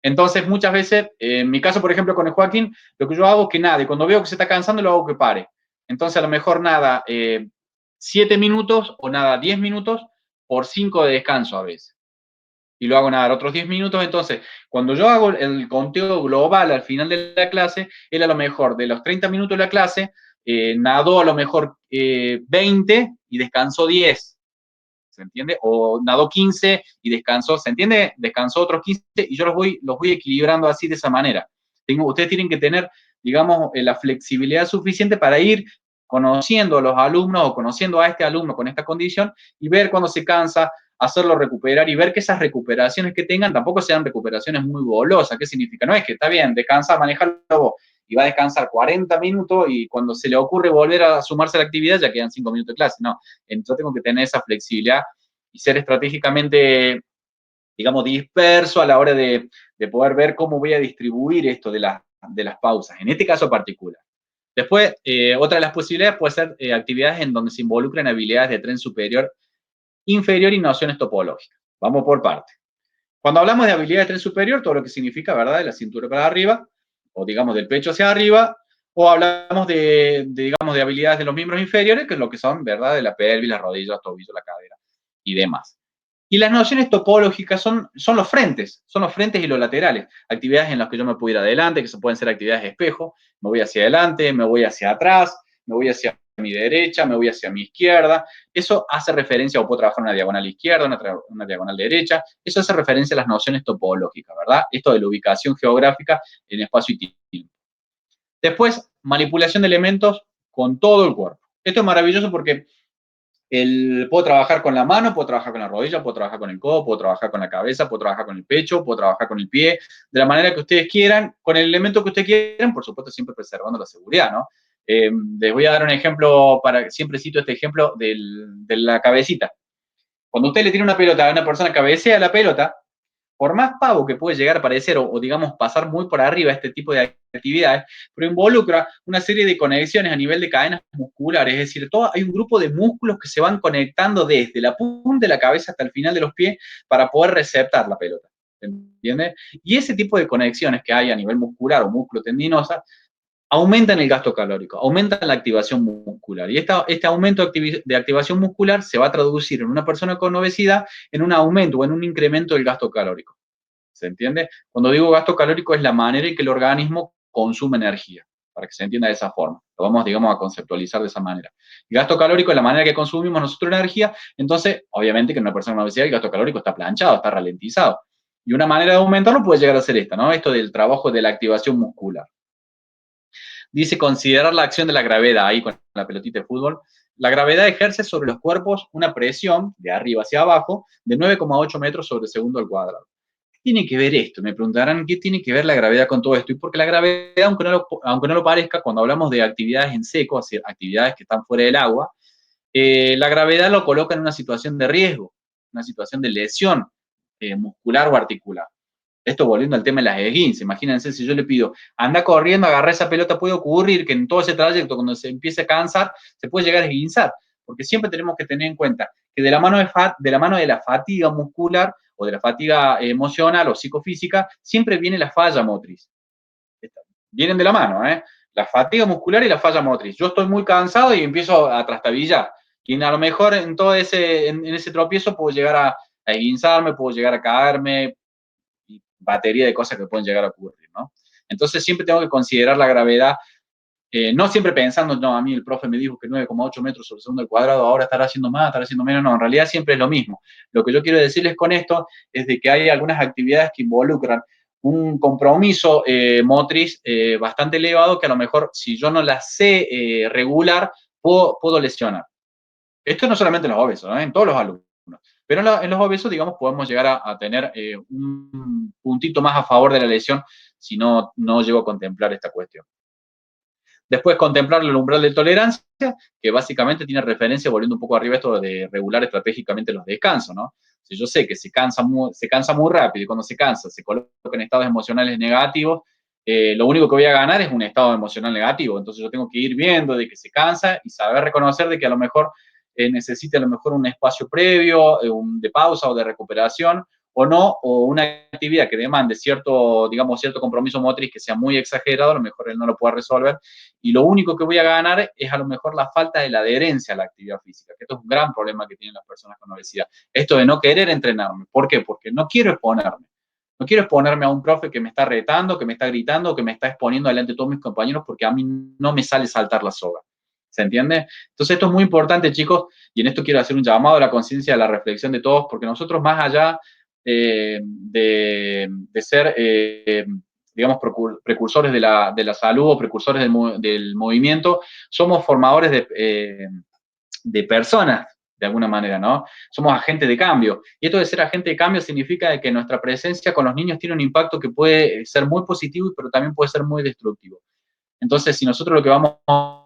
Entonces, muchas veces, en mi caso, por ejemplo, con el Joaquín, lo que yo hago es que nada, y cuando veo que se está cansando, lo hago que pare. Entonces, a lo mejor nada, 7 minutos o nada, 10 minutos por 5 de descanso a veces. Y lo hago nadar otros 10 minutos. Entonces, cuando yo hago el conteo global al final de la clase, él a lo mejor de los 30 minutos de la clase, nadó a lo mejor 20 y descansó 10. ¿Se entiende? O nadó 15 y descansó, ¿se entiende? Descansó otros 15 y yo los voy equilibrando así de esa manera. Ustedes tienen que tener, digamos, la flexibilidad suficiente para ir conociendo a los alumnos o conociendo a este alumno con esta condición y ver cuando se cansa, hacerlo recuperar y ver que esas recuperaciones que tengan tampoco sean recuperaciones muy golosas. ¿Qué significa? No es que está bien, descansa, manejarlo vos y va a descansar 40 minutos y cuando se le ocurre volver a sumarse a la actividad ya quedan 5 minutos de clase. No, entonces tengo que tener esa flexibilidad y ser estratégicamente, digamos, disperso a la hora de poder ver cómo voy a distribuir esto de las pausas, en este caso particular. Después, otra de las posibilidades puede ser actividades en donde se involucren habilidades de tren superior, inferior y nociones topológicas. Vamos por parte. Cuando hablamos de habilidad de tren superior, todo lo que significa, ¿verdad?, de la cintura para arriba, o digamos del pecho hacia arriba, o hablamos digamos, de habilidades de los miembros inferiores, que es lo que son, ¿verdad?, de la pelvis, las rodillas, tobillos, la cadera y demás. Y las nociones topológicas son los frentes y los laterales. Actividades en las que yo me puedo ir adelante, que se pueden ser actividades de espejo, me voy hacia adelante, me voy hacia atrás, me voy hacia mi derecha, me voy hacia mi izquierda. Eso hace referencia, o puedo trabajar una diagonal izquierda, una diagonal derecha. Eso hace referencia a las nociones topológicas, ¿verdad? Esto de la ubicación geográfica en espacio y tiempo. Después, manipulación de elementos con todo el cuerpo. Esto es maravilloso porque puedo trabajar con la mano, puedo trabajar con la rodilla, puedo trabajar con el codo, puedo trabajar con la cabeza, puedo trabajar con el pecho, puedo trabajar con el pie, de la manera que ustedes quieran, con el elemento que ustedes quieran, por supuesto siempre preservando la seguridad, ¿no? Les voy a dar un ejemplo, siempre cito este ejemplo de la cabecita. Cuando usted le tira una pelota a una persona, cabecea la pelota, por más pavo que puede llegar a parecer, o digamos pasar muy por arriba este tipo de actividades, pero involucra una serie de conexiones a nivel de cadenas musculares, es decir, hay un grupo de músculos que se van conectando desde la punta de la cabeza hasta el final de los pies para poder receptar la pelota, ¿entiende? Y ese tipo de conexiones que hay a nivel muscular o músculo tendinosa aumentan el gasto calórico, aumentan la activación muscular. Y este aumento de activación muscular se va a traducir en una persona con obesidad en un aumento o en un incremento del gasto calórico. ¿Se entiende? Cuando digo gasto calórico es la manera en que el organismo consume energía, para que se entienda de esa forma. Lo vamos, digamos, a conceptualizar de esa manera. El gasto calórico es la manera que consumimos nosotros energía, entonces, obviamente que en una persona con obesidad el gasto calórico está planchado, está ralentizado. Y una manera de aumentarlo puede llegar a ser esta, ¿no? Esto del trabajo de la activación muscular. Dice considerar la acción de la gravedad, ahí con la pelotita de fútbol. La gravedad ejerce sobre los cuerpos una presión, de arriba hacia abajo, de 9,8 metros sobre segundo al cuadrado. ¿Qué tiene que ver esto? Me preguntarán, ¿qué tiene que ver la gravedad con todo esto? Y porque la gravedad, aunque no lo parezca, cuando hablamos de actividades en seco, es decir, actividades que están fuera del agua, la gravedad lo coloca en una situación de riesgo, una situación de lesión muscular o articular. Esto volviendo al tema de las esguinces, imagínense si yo le pido, anda corriendo, agarra esa pelota, puede ocurrir que en todo ese trayecto, cuando se empiece a cansar, se puede llegar a esguinzar, porque siempre tenemos que tener en cuenta que de la mano de la fatiga muscular o de la fatiga emocional o psicofísica, siempre viene la falla motriz. Vienen de la mano, ¿eh? La fatiga muscular y la falla motriz. Yo estoy muy cansado y empiezo a trastabillar. Y a lo mejor en todo en ese tropiezo puedo llegar a esguinzarme, puedo llegar a caerme, y batería de cosas que pueden llegar a ocurrir, ¿no? Entonces siempre tengo que considerar la gravedad, no siempre pensando, no, a mí el profe me dijo que 9,8 metros sobre segundo al cuadrado, ahora estará haciendo más, estará haciendo menos, no, en realidad siempre es lo mismo. Lo que yo quiero decirles con esto es de que hay algunas actividades que involucran un compromiso motriz bastante elevado que a lo mejor si yo no las sé regular, puedo lesionar. Esto no solamente en los obesos, ¿no? En todos los alumnos. Pero en los obesos, digamos, podemos llegar a tener un puntito más a favor de la lesión si no llego a contemplar esta cuestión. Después, contemplar el umbral de tolerancia, que básicamente tiene referencia, volviendo un poco arriba, esto de regular estratégicamente los descansos, ¿no? Si yo sé que se cansa muy rápido y cuando se cansa se coloca en estados emocionales negativos, lo único que voy a ganar es un estado emocional negativo. Entonces yo tengo que ir viendo de que se cansa y saber reconocer de que a lo mejor necesita a lo mejor un espacio previo, de pausa o de recuperación, o no, o una actividad que demande cierto compromiso motriz que sea muy exagerado, a lo mejor él no lo pueda resolver, y lo único que voy a ganar es a lo mejor la falta de la adherencia a la actividad física, que esto es un gran problema que tienen las personas con obesidad. Esto de no querer entrenarme. ¿Por qué? Porque no quiero exponerme. No quiero exponerme a un profe que me está retando, que me está gritando, que me está exponiendo delante de todos mis compañeros porque a mí no me sale saltar la soga. ¿Se entiende? Entonces esto es muy importante, chicos, y en esto quiero hacer un llamado a la conciencia, a la reflexión de todos, porque nosotros más allá de ser, digamos, precursores de la salud o precursores del movimiento, somos formadores de personas, de alguna manera, ¿no? Somos agentes de cambio. Y esto de ser agente de cambio significa que nuestra presencia con los niños tiene un impacto que puede ser muy positivo, pero también puede ser muy destructivo. Entonces, si nosotros lo que vamos a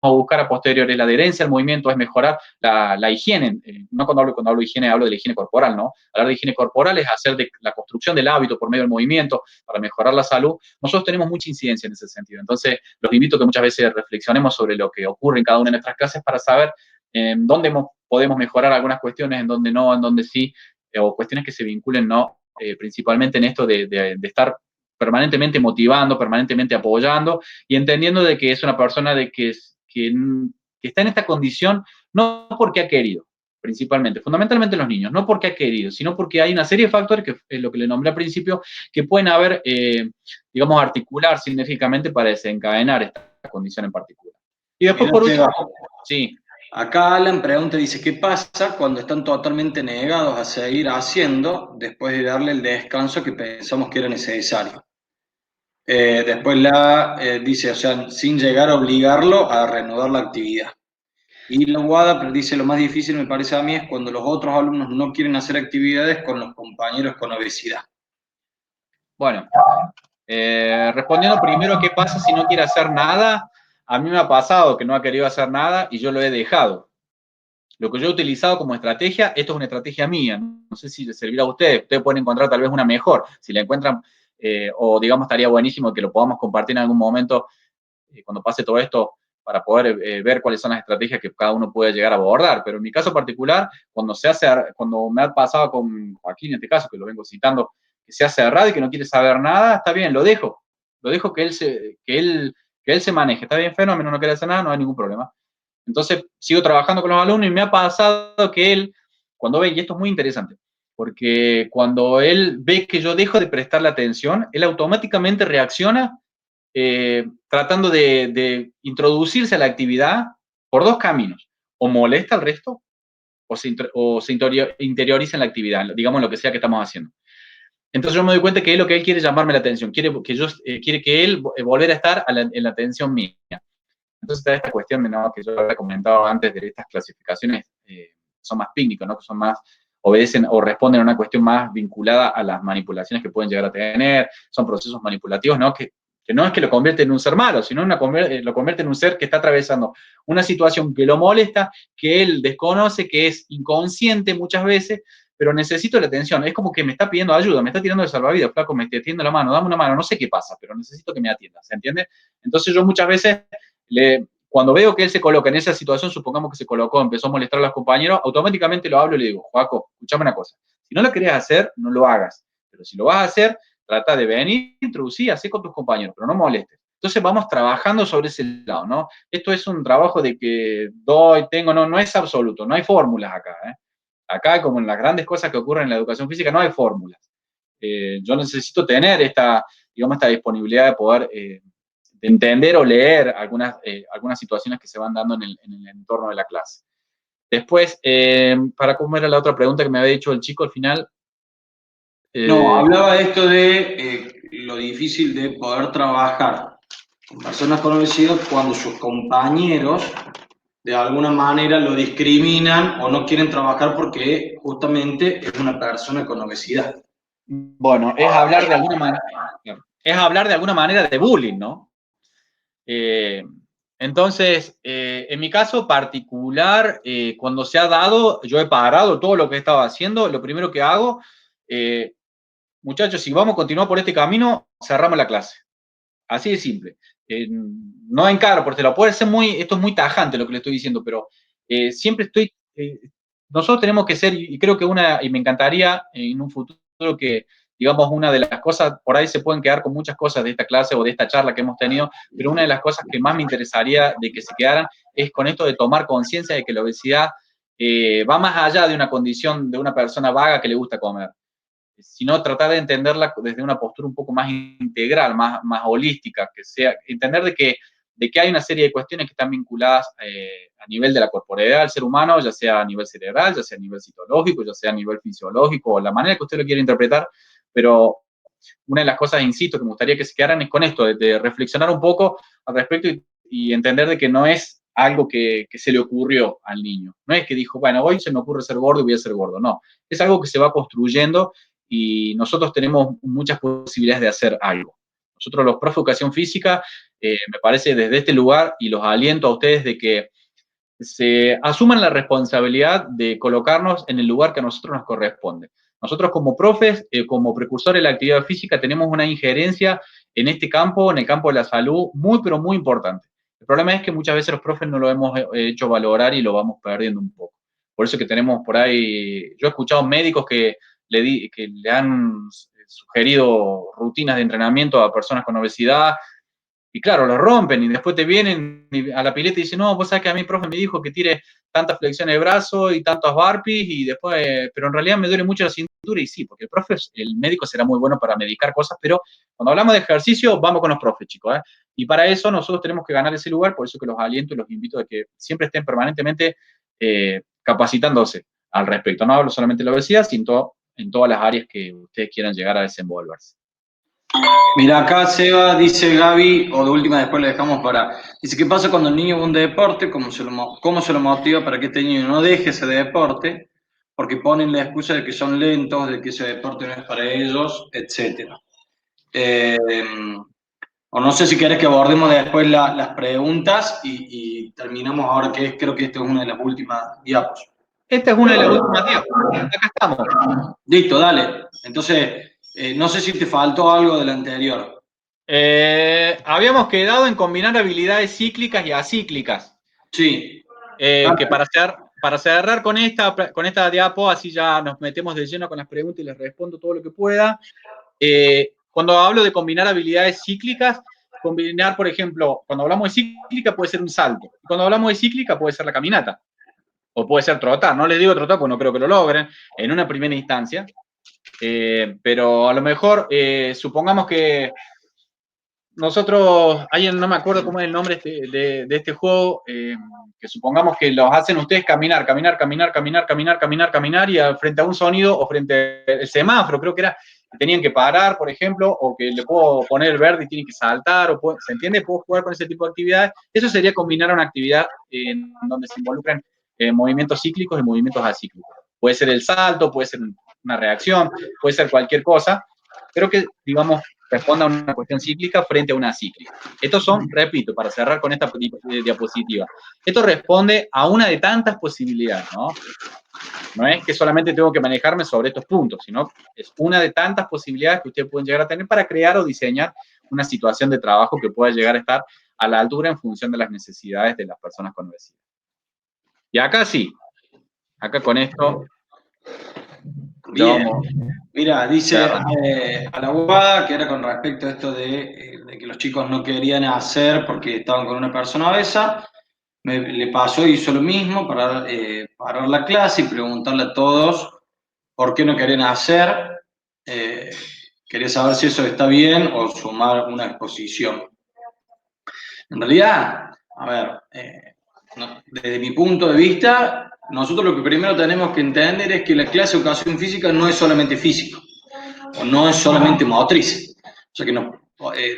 buscar a posteriori la adherencia al movimiento, es mejorar la higiene. No cuando hablo de higiene, hablo de la higiene corporal, ¿no? Hablar de higiene corporal es hacer de la construcción del hábito por medio del movimiento para mejorar la salud. Nosotros tenemos mucha incidencia en ese sentido. Entonces, los invito a que muchas veces reflexionemos sobre lo que ocurre en cada una de nuestras clases para saber en dónde podemos mejorar algunas cuestiones, en dónde no, en dónde sí, o cuestiones que se vinculen, ¿no? Principalmente en esto de estar permanentemente motivando, permanentemente apoyando y entendiendo de que es una persona que está en esta condición no porque ha querido, principalmente, fundamentalmente los niños, no porque ha querido, sino porque hay una serie de factores, que es lo que le nombré al principio, que pueden haber, digamos, articular sinérgicamente para desencadenar esta condición en particular. Y después, por último, sí. Acá Alan pregunta, dice, ¿qué pasa cuando están totalmente negados a seguir haciendo después de darle el descanso que pensamos que era necesario? Después dice, o sea, sin llegar a obligarlo a reanudar la actividad. Y la Wada dice, lo más difícil me parece a mí es cuando los otros alumnos no quieren hacer actividades con los compañeros con obesidad. Bueno, respondiendo primero, ¿qué pasa si no quiere hacer nada? A mí me ha pasado que no ha querido hacer nada y yo lo he dejado. Lo que yo he utilizado como estrategia, esto es una estrategia mía, no sé si les servirá a ustedes, ustedes pueden encontrar tal vez una mejor, si la encuentran, o digamos estaría buenísimo que lo podamos compartir en algún momento cuando pase todo esto para poder ver cuáles son las estrategias que cada uno puede llegar a abordar. Pero en mi caso particular, cuando me ha pasado con Joaquín, en este caso, que lo vengo citando, que se ha cerrado y que no quiere saber nada, está bien, lo dejo que él se maneje, está bien, fenómeno, no quiere hacer nada, no hay ningún problema. Entonces, sigo trabajando con los alumnos y me ha pasado que él, cuando ve, y esto es muy interesante, porque cuando él ve que yo dejo de prestarle atención, él automáticamente reacciona tratando de introducirse a la actividad por dos caminos. O molesta al resto o se interioriza en la actividad, digamos lo que sea que estamos haciendo. Entonces yo me doy cuenta que lo que él quiere es llamarme la atención, quiere que él volver a estar en la atención mía. Entonces está esta cuestión de, ¿no?, que yo había comentado antes, de estas clasificaciones son más pícnicos, ¿no?, que son más, obedecen o responden a una cuestión más vinculada a las manipulaciones que pueden llegar a tener, son procesos manipulativos, ¿no?, que no es que lo convierte en un ser malo, sino lo convierte en un ser que está atravesando una situación que lo molesta, que él desconoce, que es inconsciente muchas veces, pero necesito la atención. Es como que me está pidiendo ayuda, me está tirando de salvavidas, flaco, me está tiendo la mano, dame una mano, no sé qué pasa, pero necesito que me atiendas, ¿se entiende? Entonces yo muchas veces, cuando veo que él se coloca en esa situación, supongamos que se colocó, empezó a molestar a los compañeros, automáticamente lo hablo y le digo, Joaco, escúchame una cosa, si no lo querés hacer, no lo hagas, pero si lo vas a hacer, trata de venir, introducir, así con tus compañeros, pero no molestes. Entonces vamos trabajando sobre ese lado, ¿no? Esto es un trabajo de que doy, tengo, no es absoluto, no hay fórmulas acá, ¿eh? Acá, como en las grandes cosas que ocurren en la educación física, no hay fórmulas. Yo necesito tener esta disponibilidad de poder de entender o leer algunas situaciones que se van dando en el entorno de la clase. Después, para cómo era la otra pregunta que me había dicho el chico al final. No, hablaba de esto de lo difícil de poder trabajar con personas con obesidad cuando sus compañeros de alguna manera lo discriminan o no quieren trabajar porque justamente es una persona con obesidad. Bueno, es hablar de alguna manera de bullying, ¿no? Entonces, en mi caso particular, cuando se ha dado, yo he parado todo lo que estaba haciendo. Lo primero que hago, muchachos, si vamos a continuar por este camino, cerramos la clase. Así de simple. No encaro, porque lo puede ser esto es muy tajante lo que le estoy diciendo, pero siempre nosotros tenemos que ser, y creo que y me encantaría en un futuro que, digamos, una de las cosas, por ahí se pueden quedar con muchas cosas de esta clase o de esta charla que hemos tenido, pero una de las cosas que más me interesaría de que se quedaran es con esto de tomar conciencia de que la obesidad va más allá de una condición de una persona vaga que le gusta comer, sino tratar de entenderla desde una postura un poco más integral, más holística, que sea, entender de que hay una serie de cuestiones que están vinculadas a nivel de la corporeidad del ser humano, ya sea a nivel cerebral, ya sea a nivel citológico, ya sea a nivel fisiológico, o la manera que usted lo quiera interpretar, pero una de las cosas, insisto, que me gustaría que se quedaran es con esto, de reflexionar un poco al respecto y entender de que no es algo que se le ocurrió al niño. No es que dijo, bueno, hoy se me ocurre ser gordo y voy a ser gordo. No, es algo que se va construyendo y nosotros tenemos muchas posibilidades de hacer algo. Nosotros los profes de educación física, me parece desde este lugar, y los aliento a ustedes de que se asuman la responsabilidad de colocarnos en el lugar que a nosotros nos corresponde. Nosotros como profes, como precursores de la actividad física, tenemos una injerencia en este campo, en el campo de la salud, muy, pero muy importante. El problema es que muchas veces los profes no lo hemos hecho valorar y lo vamos perdiendo un poco. Por eso que tenemos por ahí, yo he escuchado médicos que le han sugerido rutinas de entrenamiento a personas con obesidad, y claro, lo rompen y después te vienen a la pileta y dicen, no, vos sabés que a mí el profe me dijo que tire tantas flexiones de brazo y tantos burpees y después, pero en realidad me duele mucho la cintura y sí, porque el profe, el médico será muy bueno para medicar cosas, pero cuando hablamos de ejercicio, vamos con los profes, chicos, ¿eh? Y para eso nosotros tenemos que ganar ese lugar, por eso que los aliento y los invito a que siempre estén permanentemente capacitándose al respecto. No hablo solamente de la obesidad, sino en todas las áreas que ustedes quieran llegar a desenvolverse. Mira, acá Seba dice Gaby, o de última después le dejamos para. Dice, ¿qué pasa cuando el niño va a un deporte? ¿Cómo se lo motiva para que este niño no deje ese deporte? Porque ponen la excusa de que son lentos, de que ese deporte no es para ellos, etc. O no sé si querés que abordemos después las preguntas y terminamos ahora, que creo que esta es una de las últimas diapos. Esta es una de las últimas diapos. Acá estamos. Listo, dale. Entonces, no sé si te faltó algo del anterior. Habíamos quedado en combinar habilidades cíclicas y acíclicas. Sí. Que para cerrar con esta diapo, así ya nos metemos de lleno con las preguntas y les respondo todo lo que pueda. Cuando hablo de combinar habilidades cíclicas, combinar, por ejemplo, cuando hablamos de cíclica puede ser un salto. Y cuando hablamos de cíclica puede ser la caminata. O puede ser trotar. No les digo trotar porque no creo que lo logren en una primera instancia. Pero a lo mejor, supongamos que nosotros, no me acuerdo cómo es el nombre de este juego, que supongamos que los hacen ustedes caminar, y frente a un sonido o frente al semáforo, creo que era, que tenían que parar, por ejemplo, o que le puedo poner el verde y tienen que saltar, ¿se entiende? Puedo jugar con ese tipo de actividades. Eso sería combinar una actividad en donde se involucran movimientos cíclicos y movimientos acíclicos. Puede ser el salto, puede ser una reacción, puede ser cualquier cosa, pero que, digamos, responda a una cuestión cíclica frente a una cíclica. Estos son, repito, para cerrar con esta diapositiva, esto responde a una de tantas posibilidades, ¿no? No es que solamente tengo que manejarme sobre estos puntos, sino es una de tantas posibilidades que ustedes pueden llegar a tener para crear o diseñar una situación de trabajo que pueda llegar a estar a la altura en función de las necesidades de las personas con obesidad. Y acá sí, acá con esto... Bien. Mira, dice a la UBA, que era con respecto a esto de que los chicos no querían hacer porque estaban con una persona obesa, le pasó, hizo lo mismo, parar la clase y preguntarle a todos por qué no querían hacer. Quería saber si eso está bien o sumar una exposición. En realidad, a ver, desde mi punto de vista, nosotros lo que primero tenemos que entender es que la clase de educación física no es solamente físico, o no es solamente motriz. O sea que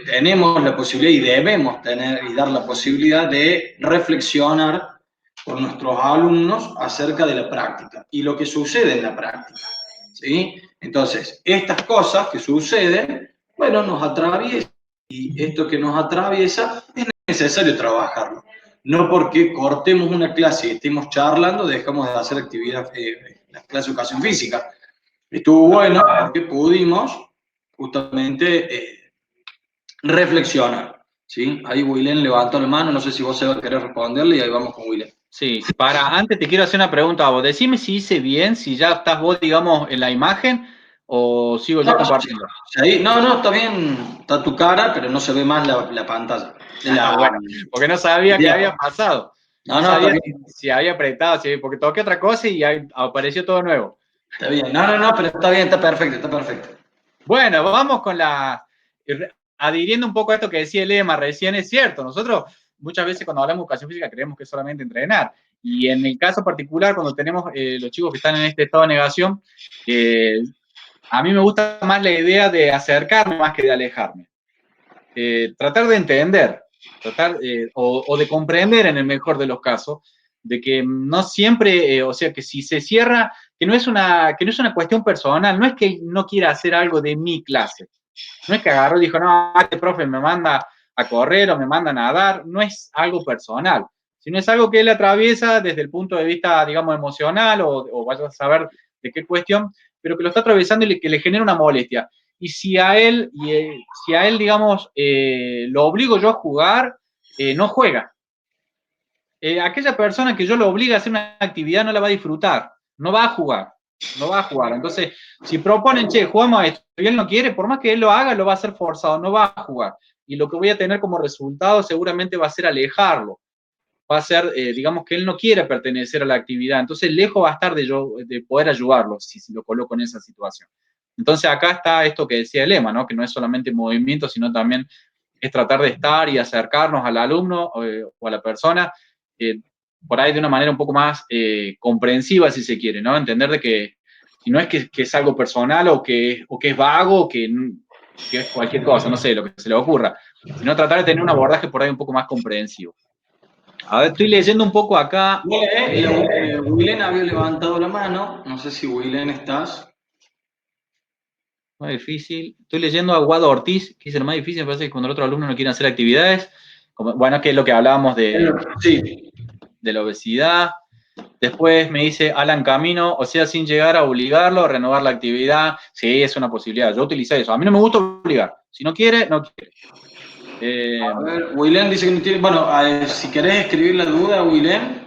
tenemos la posibilidad y debemos tener y dar la posibilidad de reflexionar con nuestros alumnos acerca de la práctica y lo que sucede en la práctica. ¿Sí? Entonces, estas cosas que suceden, bueno, nos atraviesan y esto que nos atraviesa es necesario trabajarlo. No porque cortemos una clase y estemos charlando, dejamos de hacer actividad, la clase de educación física. Estuvo bueno porque pudimos justamente reflexionar. ¿Sí? Ahí Wilén levantó la mano, no sé si vos se va a querer responderle y ahí vamos con Wilén. Sí, antes te quiero hacer una pregunta a vos. Decime si hice bien, si ya estás vos, digamos, en la imagen o sigo yo compartiendo. Sí, no, está bien, está tu cara, pero no se ve más la pantalla. Bueno, porque no sabía qué había pasado. No, sabía está bien. si había apretado, porque toqué otra cosa y ahí apareció todo nuevo. Está bien, no, pero está bien, está perfecto. Bueno, vamos con adhiriendo un poco a esto que decía el Lema recién, es cierto, nosotros muchas veces cuando hablamos de educación física creemos que es solamente entrenar. Y en el caso particular, cuando tenemos los chicos que están en este estado de negación, a mí me gusta más la idea de acercarme más que de alejarme. Tratar de entender, o de comprender en el mejor de los casos, de que no siempre, o sea, que si se cierra, que no es una cuestión personal, no es que no quiera hacer algo de mi clase, no es que agarró y dijo, no, este profe me manda a correr o me manda a nadar, no es algo personal, sino es algo que él atraviesa desde el punto de vista, digamos, emocional o vaya a saber de qué cuestión, pero que lo está atravesando y que le genera una molestia. Y si a él, digamos, lo obligo yo a jugar, no juega. aquella persona que yo lo obliga a hacer una actividad no la va a disfrutar, no va a jugar, no va a jugar. Entonces, si proponen, che, jugamos a esto, y él no quiere, por más que él lo haga, lo va a hacer forzado, no va a jugar. Y lo que voy a tener como resultado seguramente va a ser alejarlo, va a ser, digamos, que él no quiere pertenecer a la actividad. Entonces, lejos va a estar de poder ayudarlo si lo coloco en esa situación. Entonces, acá está esto que decía el lema, ¿no? Que no es solamente movimiento, sino también es tratar de estar y acercarnos al alumno o a la persona por ahí de una manera un poco más comprensiva, si se quiere, ¿no? Entender de que no es que es algo personal o que es vago, o que es cualquier cosa, no sé, lo que se le ocurra, sino tratar de tener un abordaje por ahí un poco más comprensivo. A ver, estoy leyendo un poco acá. Willen había levantado la mano, no sé si Willen estás. Más difícil. Estoy leyendo a Guado Ortiz, que dice lo más difícil, me parece que cuando el otro alumno no quiere hacer actividades, bueno, que es lo que hablábamos Sí. de la obesidad. Después me dice Alan Camino, o sea, sin llegar a obligarlo a renovar la actividad. Sí, es una posibilidad. Yo utilicé eso. A mí no me gusta obligar. Si no quiere, no quiere. A ver, Willen dice que no tiene. Bueno, si querés escribir la duda, Willen,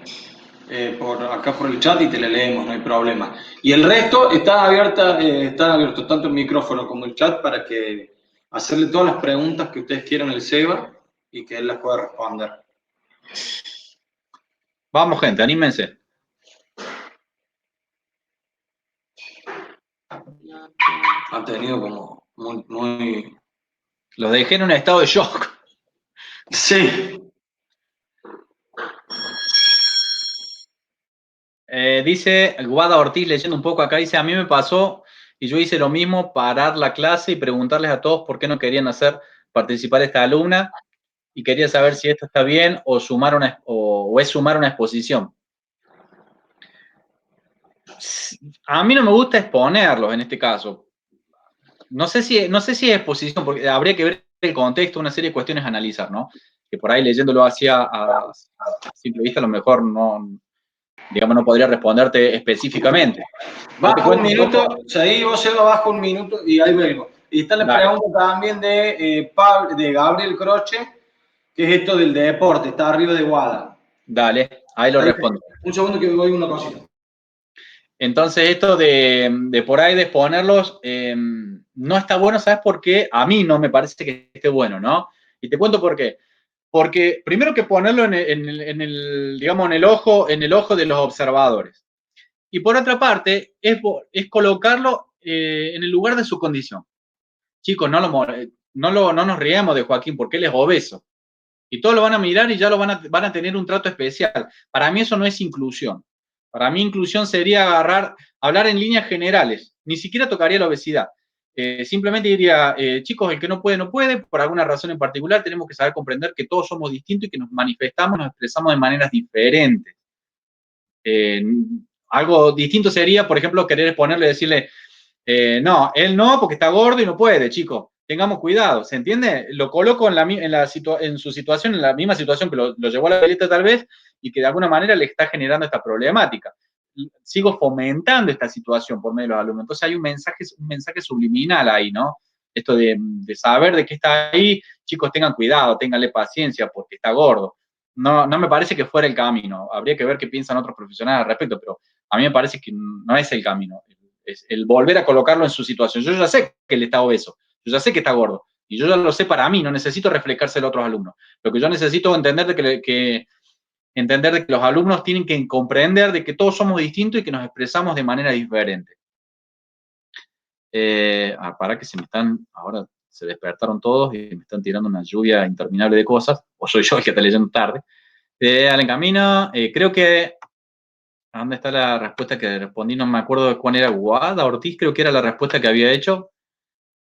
acá por el chat y te la leemos, no hay problema. Y el resto están abiertos tanto el micrófono como el chat para que hacerle todas las preguntas que ustedes quieran al Seba y que él las pueda responder. Vamos, gente, anímense. Han tenido como muy... Los dejé en un estado de shock. Sí. Dice Guada Ortiz, leyendo un poco acá, dice, a mí me pasó y yo hice lo mismo, parar la clase y preguntarles a todos por qué no querían participar esta alumna y quería saber si esto está bien o es sumar una exposición. A mí no me gusta exponerlos en este caso. No sé si es exposición, porque habría que ver el contexto, una serie de cuestiones a analizar, ¿no? Que por ahí leyéndolo así a simple vista a lo mejor no, digamos, no podría responderte específicamente. Bajo un minuto, o sea, ahí vos se lo bajo un minuto y ahí vengo. Y está la pregunta también de Gabriel Croce, que es esto del deporte, está arriba de Guada. Dale, ahí lo respondo. Un segundo que voy una cosita. Entonces, esto de por ahí de exponerlos no está bueno, ¿sabes por qué? A mí no me parece que esté bueno, ¿no? Y te cuento por qué. Porque primero que ponerlo en el ojo de los observadores. Y por otra parte, es colocarlo en el lugar de su condición. Chicos, no nos riamos de Joaquín porque él es obeso. Y todos lo van a mirar y ya van a tener un trato especial. Para mí eso no es inclusión. Para mí inclusión sería hablar en líneas generales. Ni siquiera tocaría la obesidad. Simplemente diría, chicos, el que no puede, no puede. Por alguna razón en particular tenemos que saber comprender que todos somos distintos y que nos manifestamos, nos expresamos de maneras diferentes. Algo distinto sería, por ejemplo, querer exponerle y decirle, no, él no, porque está gordo y no puede, chico. Tengamos cuidado, ¿se entiende? Lo coloco en su situación, en la misma situación que lo llevó a la pileta tal vez, y que de alguna manera le está generando esta problemática. Sigo fomentando esta situación por medio de los alumnos. Entonces hay un mensaje subliminal ahí, ¿no? Esto de saber de qué está ahí, chicos, tengan cuidado, ténganle paciencia porque está gordo. No me parece que fuera el camino. Habría que ver qué piensan otros profesionales al respecto, pero a mí me parece que no es el camino. Es el volver a colocarlo en su situación. Yo ya sé que él está obeso, yo ya sé que está gordo, y yo ya lo sé para mí, no necesito reflejárselo a otros alumnos. Lo que yo necesito es entender de que los alumnos tienen que comprender de que todos somos distintos y que nos expresamos de manera diferente. Para que ahora se despertaron todos y me están tirando una lluvia interminable de cosas, o soy yo el que está leyendo tarde. Al camino, creo que, ¿dónde está la respuesta que respondí? No me acuerdo de cuál era, Guada Ortiz, creo que era la respuesta que había hecho.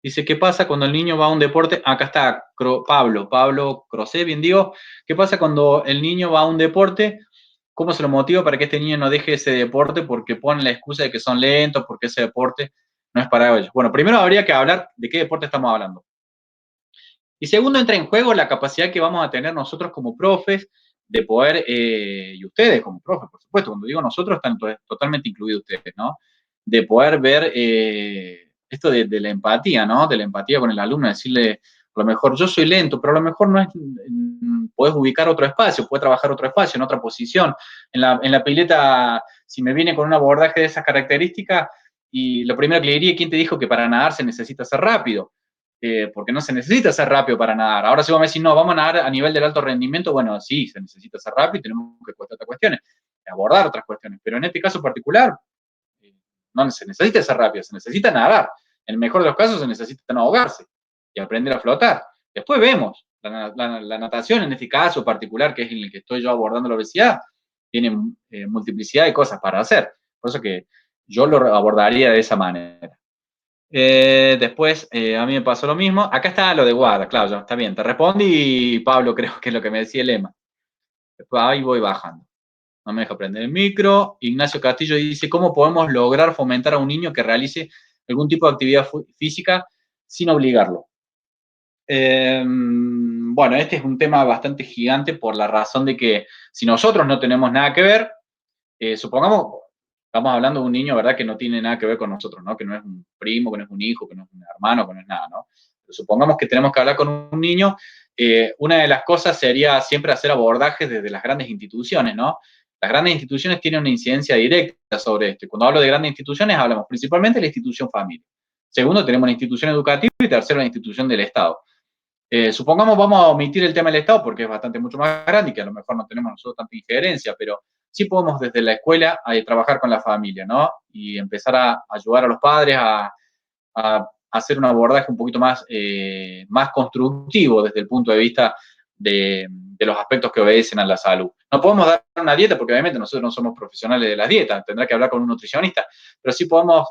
Dice, ¿qué pasa cuando el niño va a un deporte? Acá está Pablo Crocé, bien digo. ¿Qué pasa cuando el niño va a un deporte? ¿Cómo se lo motiva para que este niño no deje ese deporte? Porque ponen la excusa de que son lentos, porque ese deporte no es para ellos. Bueno, primero habría que hablar de qué deporte estamos hablando. Y segundo, entra en juego la capacidad que vamos a tener nosotros como profes de poder, y ustedes como profes, por supuesto, cuando digo nosotros, están totalmente incluidos ustedes, ¿no? De poder ver esto de la empatía, ¿no? De la empatía con el alumno, decirle, A lo mejor yo soy lento, pero a lo mejor no es, podés ubicar otro espacio, podés trabajar otro espacio, en otra posición. En la pileta, si me viene con un abordaje de esas características, y lo primero que le diría, ¿quién te dijo que para nadar se necesita ser rápido? Porque no se necesita ser rápido para nadar. Ahora si vos me decís, no, vamos a nadar a nivel del alto rendimiento, bueno, sí, se necesita ser rápido y tenemos que cuestionar otras cuestiones, abordar otras cuestiones. Pero en este caso particular, no se necesita ser rápido, se necesita nadar. En el mejor de los casos se necesita no ahogarse y aprender a flotar. Después vemos, la natación en este caso particular, que es en el que estoy yo abordando la obesidad, tiene multiplicidad de cosas para hacer. Por eso que yo lo abordaría de esa manera. Después, a mí me pasó lo mismo. Acá está lo de Guada, claro, está bien. Te respondí, Pablo, creo que es lo que me decía el lema. Después ahí voy bajando. No me deja prender el micro. Ignacio Castillo dice, ¿cómo podemos lograr fomentar a un niño que realice algún tipo de actividad física sin obligarlo? Bueno, este es un tema bastante gigante por la razón de que si nosotros no tenemos nada que ver, supongamos, estamos hablando de un niño, ¿verdad?, que no tiene nada que ver con nosotros, ¿no? Que no es un primo, que no es un hijo, que no es un hermano, que no es nada, ¿no? Pero supongamos que tenemos que hablar con un niño, una de las cosas sería siempre hacer abordajes desde las grandes instituciones, ¿no? Las grandes instituciones tienen una incidencia directa sobre esto. Y cuando hablo de grandes instituciones, hablamos principalmente de la institución familia. Segundo, tenemos una institución educativa y tercero, una institución del Estado. Supongamos vamos a omitir el tema del Estado porque es bastante mucho más grande y que a lo mejor no tenemos nosotros tanta injerencia, pero sí podemos desde la escuela trabajar con la familia, ¿no? Y empezar a ayudar a los padres a hacer un abordaje un poquito más, más constructivo desde el punto de vista de los aspectos que obedecen a la salud. No podemos dar una dieta porque obviamente nosotros no somos profesionales de las dietas, tendrá que hablar con un nutricionista, pero sí podemos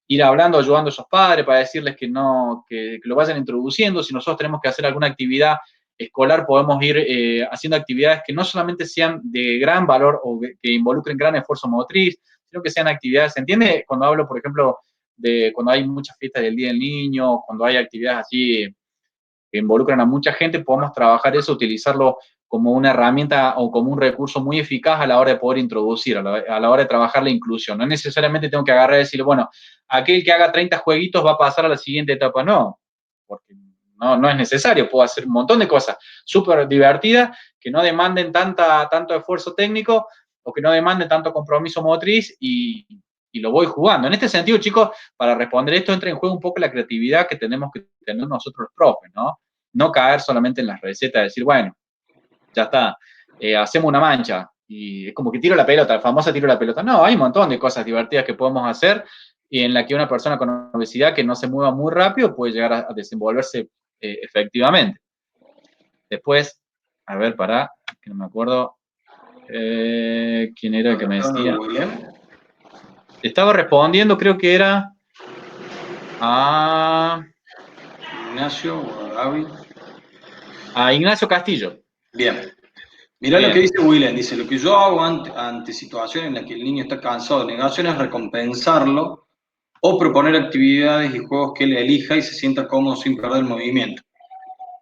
ir hablando, ayudando a esos padres para decirles que no, que lo vayan introduciendo. Si nosotros tenemos que hacer alguna actividad escolar, podemos ir haciendo actividades que no solamente sean de gran valor o que involucren gran esfuerzo motriz, sino que sean actividades, ¿se entiende? Cuando hablo, por ejemplo, de cuando hay muchas fiestas del Día del Niño, cuando hay actividades así que involucran a mucha gente, podemos trabajar eso, utilizarlo como una herramienta o como un recurso muy eficaz a la hora de poder introducir, a la hora de trabajar la inclusión. No necesariamente tengo que agarrar y decirle, bueno, aquel que haga 30 jueguitos va a pasar a la siguiente etapa. No, porque no es necesario. Puedo hacer un montón de cosas súper divertidas que no demanden tanto esfuerzo técnico o que no demanden tanto compromiso motriz y lo voy jugando. En este sentido, chicos, para responder esto entra en juego un poco la creatividad que tenemos que tener nosotros los profes, ¿no? No caer solamente en las recetas, de decir, bueno, ya está, hacemos una mancha y es como que tiro la pelota, la famosa tiro la pelota. No, hay un montón de cosas divertidas que podemos hacer y en la que una persona con obesidad que no se mueva muy rápido puede llegar a desenvolverse efectivamente. Después, a ver, que no me acuerdo quién era el que me decía. Estaba respondiendo, creo que era a Ignacio o a Gaby. A Ignacio Castillo. Bien. Mirá lo que dice Willen, dice, lo que yo hago ante situaciones en las que el niño está cansado de negación es recompensarlo o proponer actividades y juegos que él elija y se sienta cómodo sin perder el movimiento.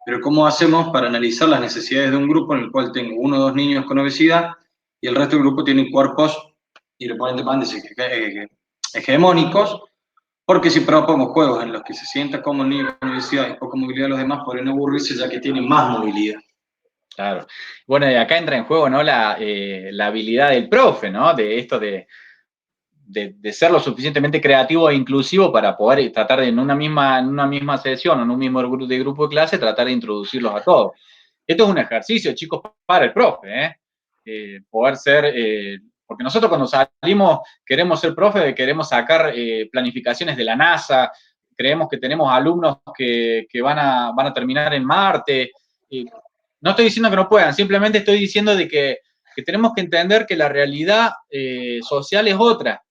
Pero ¿cómo hacemos para analizar las necesidades de un grupo en el cual tengo 1 o 2 niños con obesidad y el resto del grupo tiene cuerpos, y le ponen demandas hegemónicos? Porque si propongo juegos en los que se sienta como el niño con obesidad y poca movilidad de los demás, podrían aburrirse ya que tienen más movilidad. Claro. Bueno, y acá entra en juego, ¿no? La habilidad del profe, ¿no? De esto de ser lo suficientemente creativo e inclusivo para poder tratar de en una misma sesión o en un mismo grupo de clase tratar de introducirlos a todos. Esto es un ejercicio, chicos, para el profe, poder ser, porque nosotros cuando salimos queremos ser profe, queremos sacar planificaciones de la NASA, creemos que tenemos alumnos que van a terminar en Marte. No estoy diciendo que no puedan, simplemente estoy diciendo de que tenemos que entender que la realidad social es otra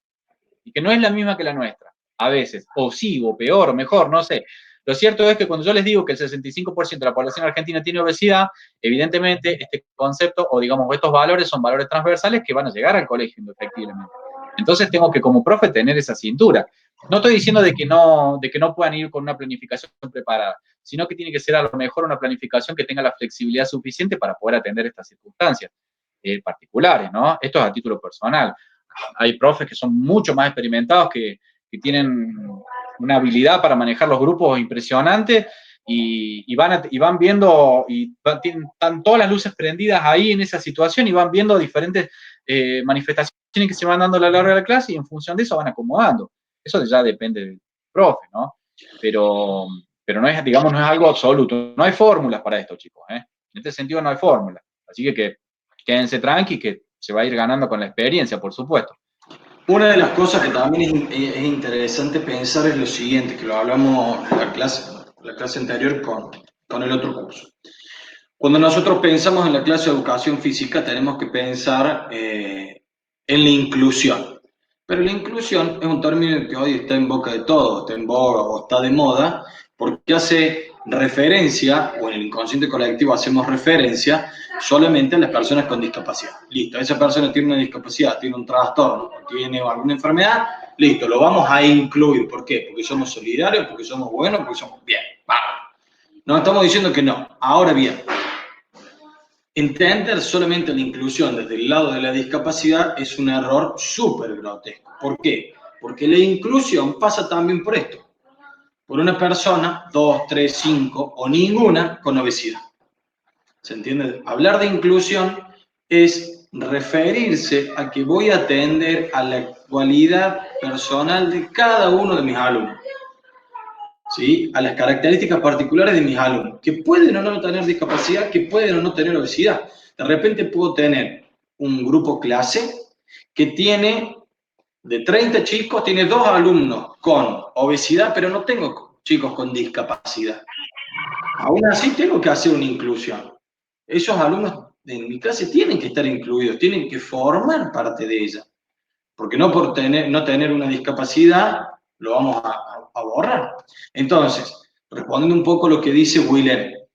y que no es la misma que la nuestra, a veces, o sí, o peor, o mejor, no sé. Lo cierto es que cuando yo les digo que el 65% de la población argentina tiene obesidad, evidentemente este concepto, o digamos, estos valores son valores transversales que van a llegar al colegio, efectivamente. Entonces tengo que, como profe, tener esa cintura. No estoy diciendo de que no puedan ir con una planificación preparada, sino que tiene que ser a lo mejor una planificación que tenga la flexibilidad suficiente para poder atender estas circunstancias particulares, ¿no? Esto es a título personal. Hay profes que son mucho más experimentados, que tienen una habilidad para manejar los grupos impresionante y van viendo, están todas las luces prendidas ahí en esa situación y van viendo diferentes manifestaciones que se van dando a lo largo de la clase y en función de eso van acomodando. Eso ya depende del profe, ¿no? Pero no es, digamos, no es algo absoluto. No hay fórmulas para esto, chicos, ¿eh? En este sentido no hay fórmulas. Así que quédense tranqui, que se va a ir ganando con la experiencia, por supuesto. Una de las cosas que también es interesante pensar es lo siguiente, que lo hablamos en la clase anterior con el otro curso. Cuando nosotros pensamos en la clase de educación física, tenemos que pensar en la inclusión. Pero la inclusión es un término que hoy está en boca de todos, está en boga o está de moda, porque hace referencia, o en el inconsciente colectivo hacemos referencia solamente a las personas con discapacidad. Listo, esa persona tiene una discapacidad, tiene un trastorno, tiene alguna enfermedad, listo, lo vamos a incluir. ¿Por qué? Porque somos solidarios, porque somos buenos, porque somos bien. Vamos. No estamos diciendo que no. Ahora bien, entender solamente la inclusión desde el lado de la discapacidad es un error súper grotesco. ¿Por qué? Porque la inclusión pasa también por esto. Por una persona, 2, 3, 5 o ninguna con obesidad. ¿Se entiende? Hablar de inclusión es referirse a que voy a atender a la cualidad personal de cada uno de mis alumnos. ¿Sí? A las características particulares de mis alumnos, que pueden o no tener discapacidad, que pueden o no tener obesidad. De repente puedo tener un grupo clase que tiene, de 30 chicos, tiene 2 alumnos con obesidad, pero no tengo chicos con discapacidad. Aún así tengo que hacer una inclusión. Esos alumnos en mi clase tienen que estar incluidos, tienen que formar parte de ella. Porque no por no tener una discapacidad lo vamos a borrar. Entonces, respondiendo un poco a lo que dice Willer,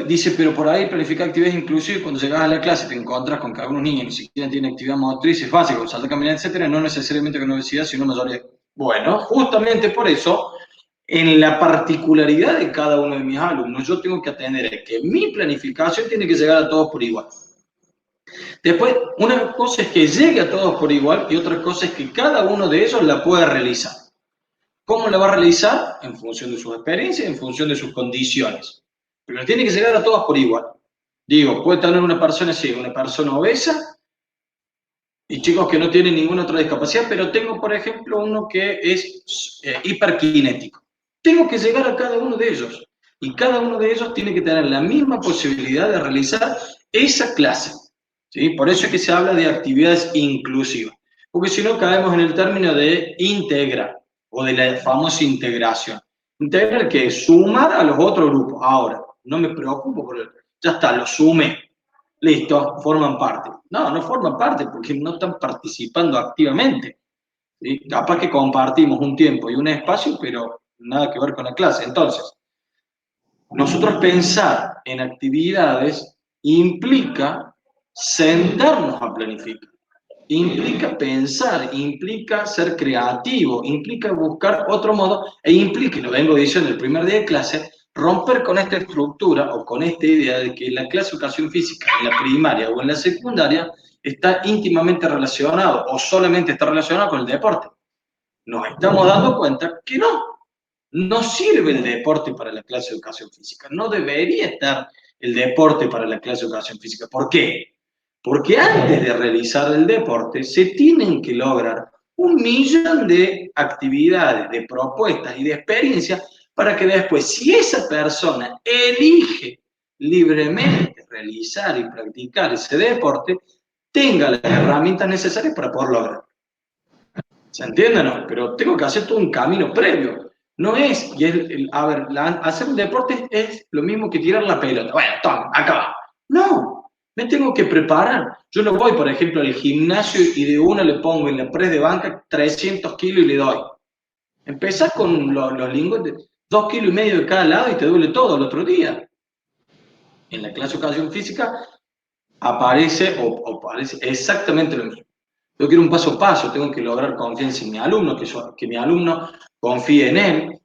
dice, pero por ahí planificar actividades inclusivas, cuando llegas a la clase te encuentras con que algunos niños ni siquiera tienen actividad motriz, es fácil, con saltar, caminar, etcétera, no necesariamente con obesidad, sino mayoría. Bueno, justamente por eso, en la particularidad de cada uno de mis alumnos, yo tengo que atender que mi planificación tiene que llegar a todos por igual. Después, una cosa es que llegue a todos por igual y otra cosa es que cada uno de ellos la pueda realizar. ¿Cómo la va a realizar? En función de sus experiencias, en función de sus condiciones. Pero tiene que llegar a todos por igual. Digo, puede tener una persona así, una persona obesa y chicos que no tienen ninguna otra discapacidad, pero tengo, por ejemplo, uno que es hiperkinético. Tengo que llegar a cada uno de ellos y cada uno de ellos tiene que tener la misma posibilidad de realizar esa clase. ¿Sí? Por eso es que se habla de actividades inclusivas, porque si no caemos en el término de integrar o de la famosa integración. Integrar que es sumar a los otros grupos. Ahora, no me preocupo por ya está, lo sumé, listo, forman parte. No, no forman parte porque no están participando activamente. ¿Sí? Capaz que compartimos un tiempo y un espacio, pero nada que ver con la clase. Entonces, nosotros pensar en actividades implica sentarnos a planificar, implica pensar, implica ser creativo, implica buscar otro modo e implica, y lo vengo diciendo el primer día de clase, romper con esta estructura o con esta idea de que la clase de educación física en la primaria o en la secundaria está íntimamente relacionado o solamente está relacionado con el deporte. Nos estamos dando cuenta que no sirve el deporte para la clase de educación física. No debería estar el deporte para la clase de educación física. ¿Por qué? Porque antes de realizar el deporte se tienen que lograr 1.000.000 de actividades, de propuestas y de experiencias para que después, si esa persona elige libremente realizar y practicar ese deporte, tenga las herramientas necesarias para poder lograrlo. ¿Se entiende o no? Pero tengo que hacer todo un camino previo. No es, hacer un deporte es lo mismo que tirar la pelota. Bueno, toma, acá va. No, me tengo que preparar. Yo no voy, por ejemplo, al gimnasio y de una le pongo en la press de banca 300 kilos y le doy. Empezás con los lingotes, 2,5 kilos de cada lado y te duele todo el otro día. En la clase de educación física aparece exactamente lo mismo. Yo quiero un paso a paso, tengo que lograr confianza en mi alumno, que mi alumno confíe en él,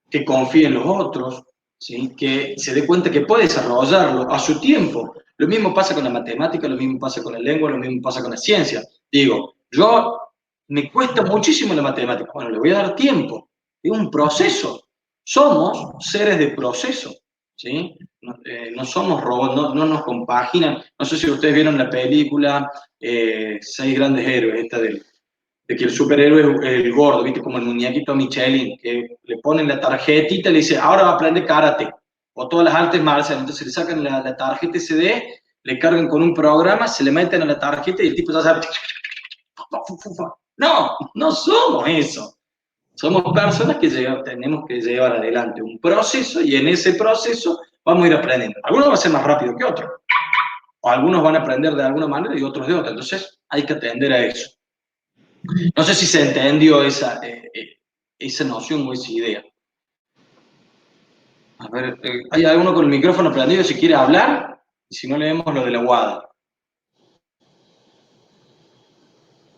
que confíe en los otros, ¿sí? Que se dé cuenta que puede desarrollarlo a su tiempo. Lo mismo pasa con la matemática, lo mismo pasa con la lengua, lo mismo pasa con la ciencia. Digo, me cuesta muchísimo la matemática, bueno, le voy a dar tiempo, es un proceso. somos seres de proceso, ¿sí? No somos robots, no nos compaginan. No sé si ustedes vieron la película Seis Grandes Héroes, esta de que el superhéroe es el gordo, ¿viste? Como el muñequito Michelin, que le ponen la tarjetita y le dice, ahora va a aprender karate, o todas las artes marciales. Entonces le sacan la tarjeta SD, le cargan con un programa, se le meten a la tarjeta y el tipo ya sabe. No, no somos eso. Somos personas que tenemos que llevar adelante un proceso y en ese proceso vamos a ir aprendiendo. Algunos va a ser más rápido que otros, o algunos van a aprender de alguna manera y otros de otra. Entonces hay que atender a eso. No sé si se entendió esa noción o esa idea. A ver, ¿hay alguno con el micrófono prendido si quiere hablar? Y si no, leemos lo de la Guada.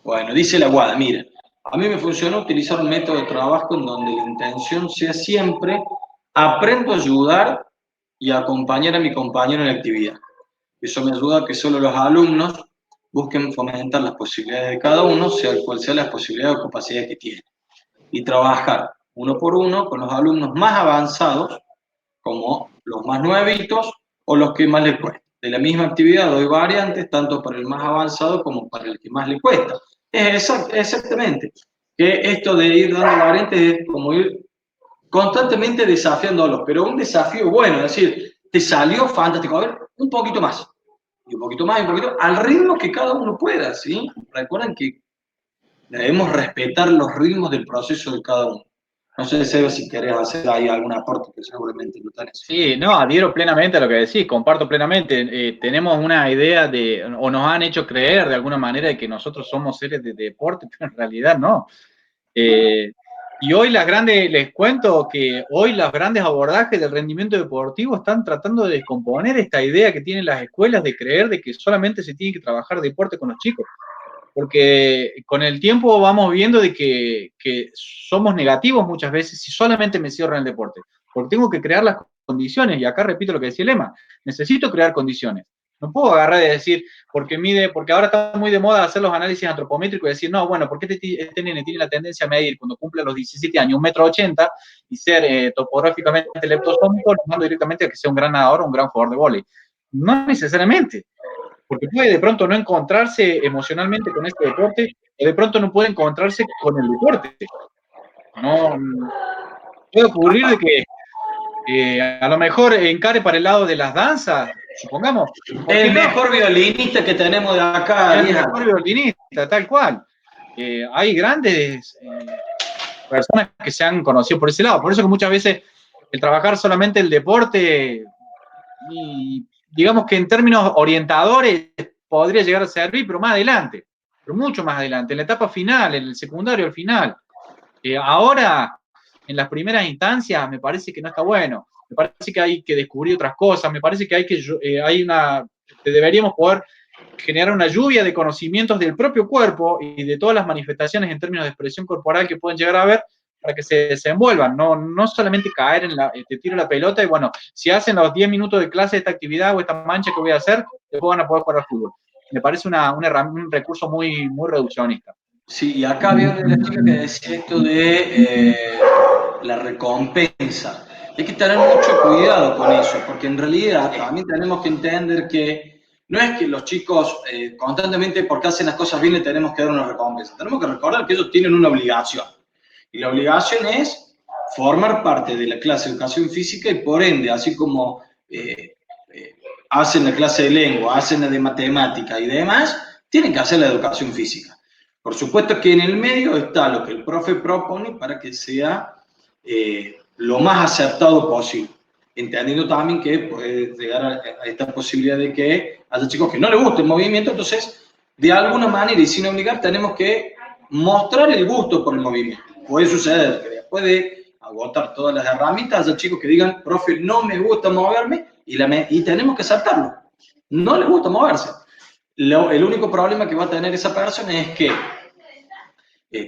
Bueno, dice la Guada, mira, a mí me funciona utilizar un método de trabajo en donde la intención sea siempre aprendo a ayudar y a acompañar a mi compañero en la actividad. Eso me ayuda a que solo los alumnos busquen fomentar las posibilidades de cada uno, sea cual sea las posibilidades o capacidades que tienen. Y trabajar uno por uno con los alumnos más avanzados, como los más nuevitos o los que más les cuesta. De la misma actividad doy variantes, tanto para el más avanzado como para el que más le cuesta. Exactamente. Que esto de ir dando variantes es como ir constantemente desafiándolos, pero un desafío bueno, es decir, te salió fantástico, a ver, un poquito más, y un poquito más, y un poquito, al ritmo que cada uno pueda, ¿sí? Recuerden que debemos respetar los ritmos del proceso de cada uno. No sé, Seba, si querés hacer ahí algún aporte, que seguramente lo tenés. Sí, no, adhiero plenamente a lo que decís, comparto plenamente. Tenemos una idea o nos han hecho creer de alguna manera de que nosotros somos seres de deporte, pero en realidad no. Y hoy les cuento que hoy los grandes abordajes del rendimiento deportivo están tratando de descomponer esta idea que tienen las escuelas de creer de que solamente se tiene que trabajar deporte con los chicos. Porque con el tiempo vamos viendo de que somos negativos muchas veces si solamente me cierro en el deporte. Porque tengo que crear las condiciones, y acá repito lo que decía Lema, necesito crear condiciones. No puedo agarrar y decir, porque ahora está muy de moda hacer los análisis antropométricos y decir, no, bueno, ¿por qué este nene tiene la tendencia a medir cuando cumple los 17 años, 1,80 m y ser topográficamente leptosómico, lo mando directamente a que sea un gran nadador o un gran jugador de vóley? No necesariamente, porque puede de pronto no encontrarse emocionalmente con este deporte, o de pronto no puede encontrarse con el deporte. No puede ocurrir de que a lo mejor encare para el lado de las danzas, supongamos. El mejor violinista que tenemos de acá. El mejor violinista, tal cual. Hay grandes personas que se han conocido por ese lado. Por eso que muchas veces el trabajar solamente el deporte, y digamos que en términos orientadores podría llegar a servir, pero más adelante, pero mucho más adelante, en la etapa final, en el secundario al final. Ahora, en las primeras instancias, me parece que no está bueno. Me parece que hay que descubrir otras cosas, me parece que deberíamos poder generar una lluvia de conocimientos del propio cuerpo y de todas las manifestaciones en términos de expresión corporal que pueden llegar a haber para que se desenvuelvan, no solamente caer te tiro la pelota y bueno, si hacen los 10 minutos de clase de esta actividad o esta mancha que voy a hacer, después van a poder jugar al fútbol. Me parece un recurso muy, muy reduccionista. Sí, y acá había una de las chicas que decía esto de la recompensa. Hay que tener mucho cuidado con eso, porque en realidad también tenemos que entender que no es que los chicos constantemente, porque hacen las cosas bien, le tenemos que dar una recompensa. Tenemos que recordar que ellos tienen una obligación. Y la obligación es formar parte de la clase de educación física y por ende, así como hacen la clase de lengua, hacen la de matemática y demás, tienen que hacer la educación física. Por supuesto que en el medio está lo que el profe propone para que sea lo más acertado posible, entendiendo también que puede llegar a esta posibilidad de que haya chicos que no les guste el movimiento, entonces de alguna manera y sin obligar tenemos que mostrar el gusto por el movimiento. Puede suceder que después de agotar todas las herramientas haya chicos que digan, profe, no me gusta moverme y tenemos que aceptarlo. No les gusta moverse. El único problema que va a tener esa persona es que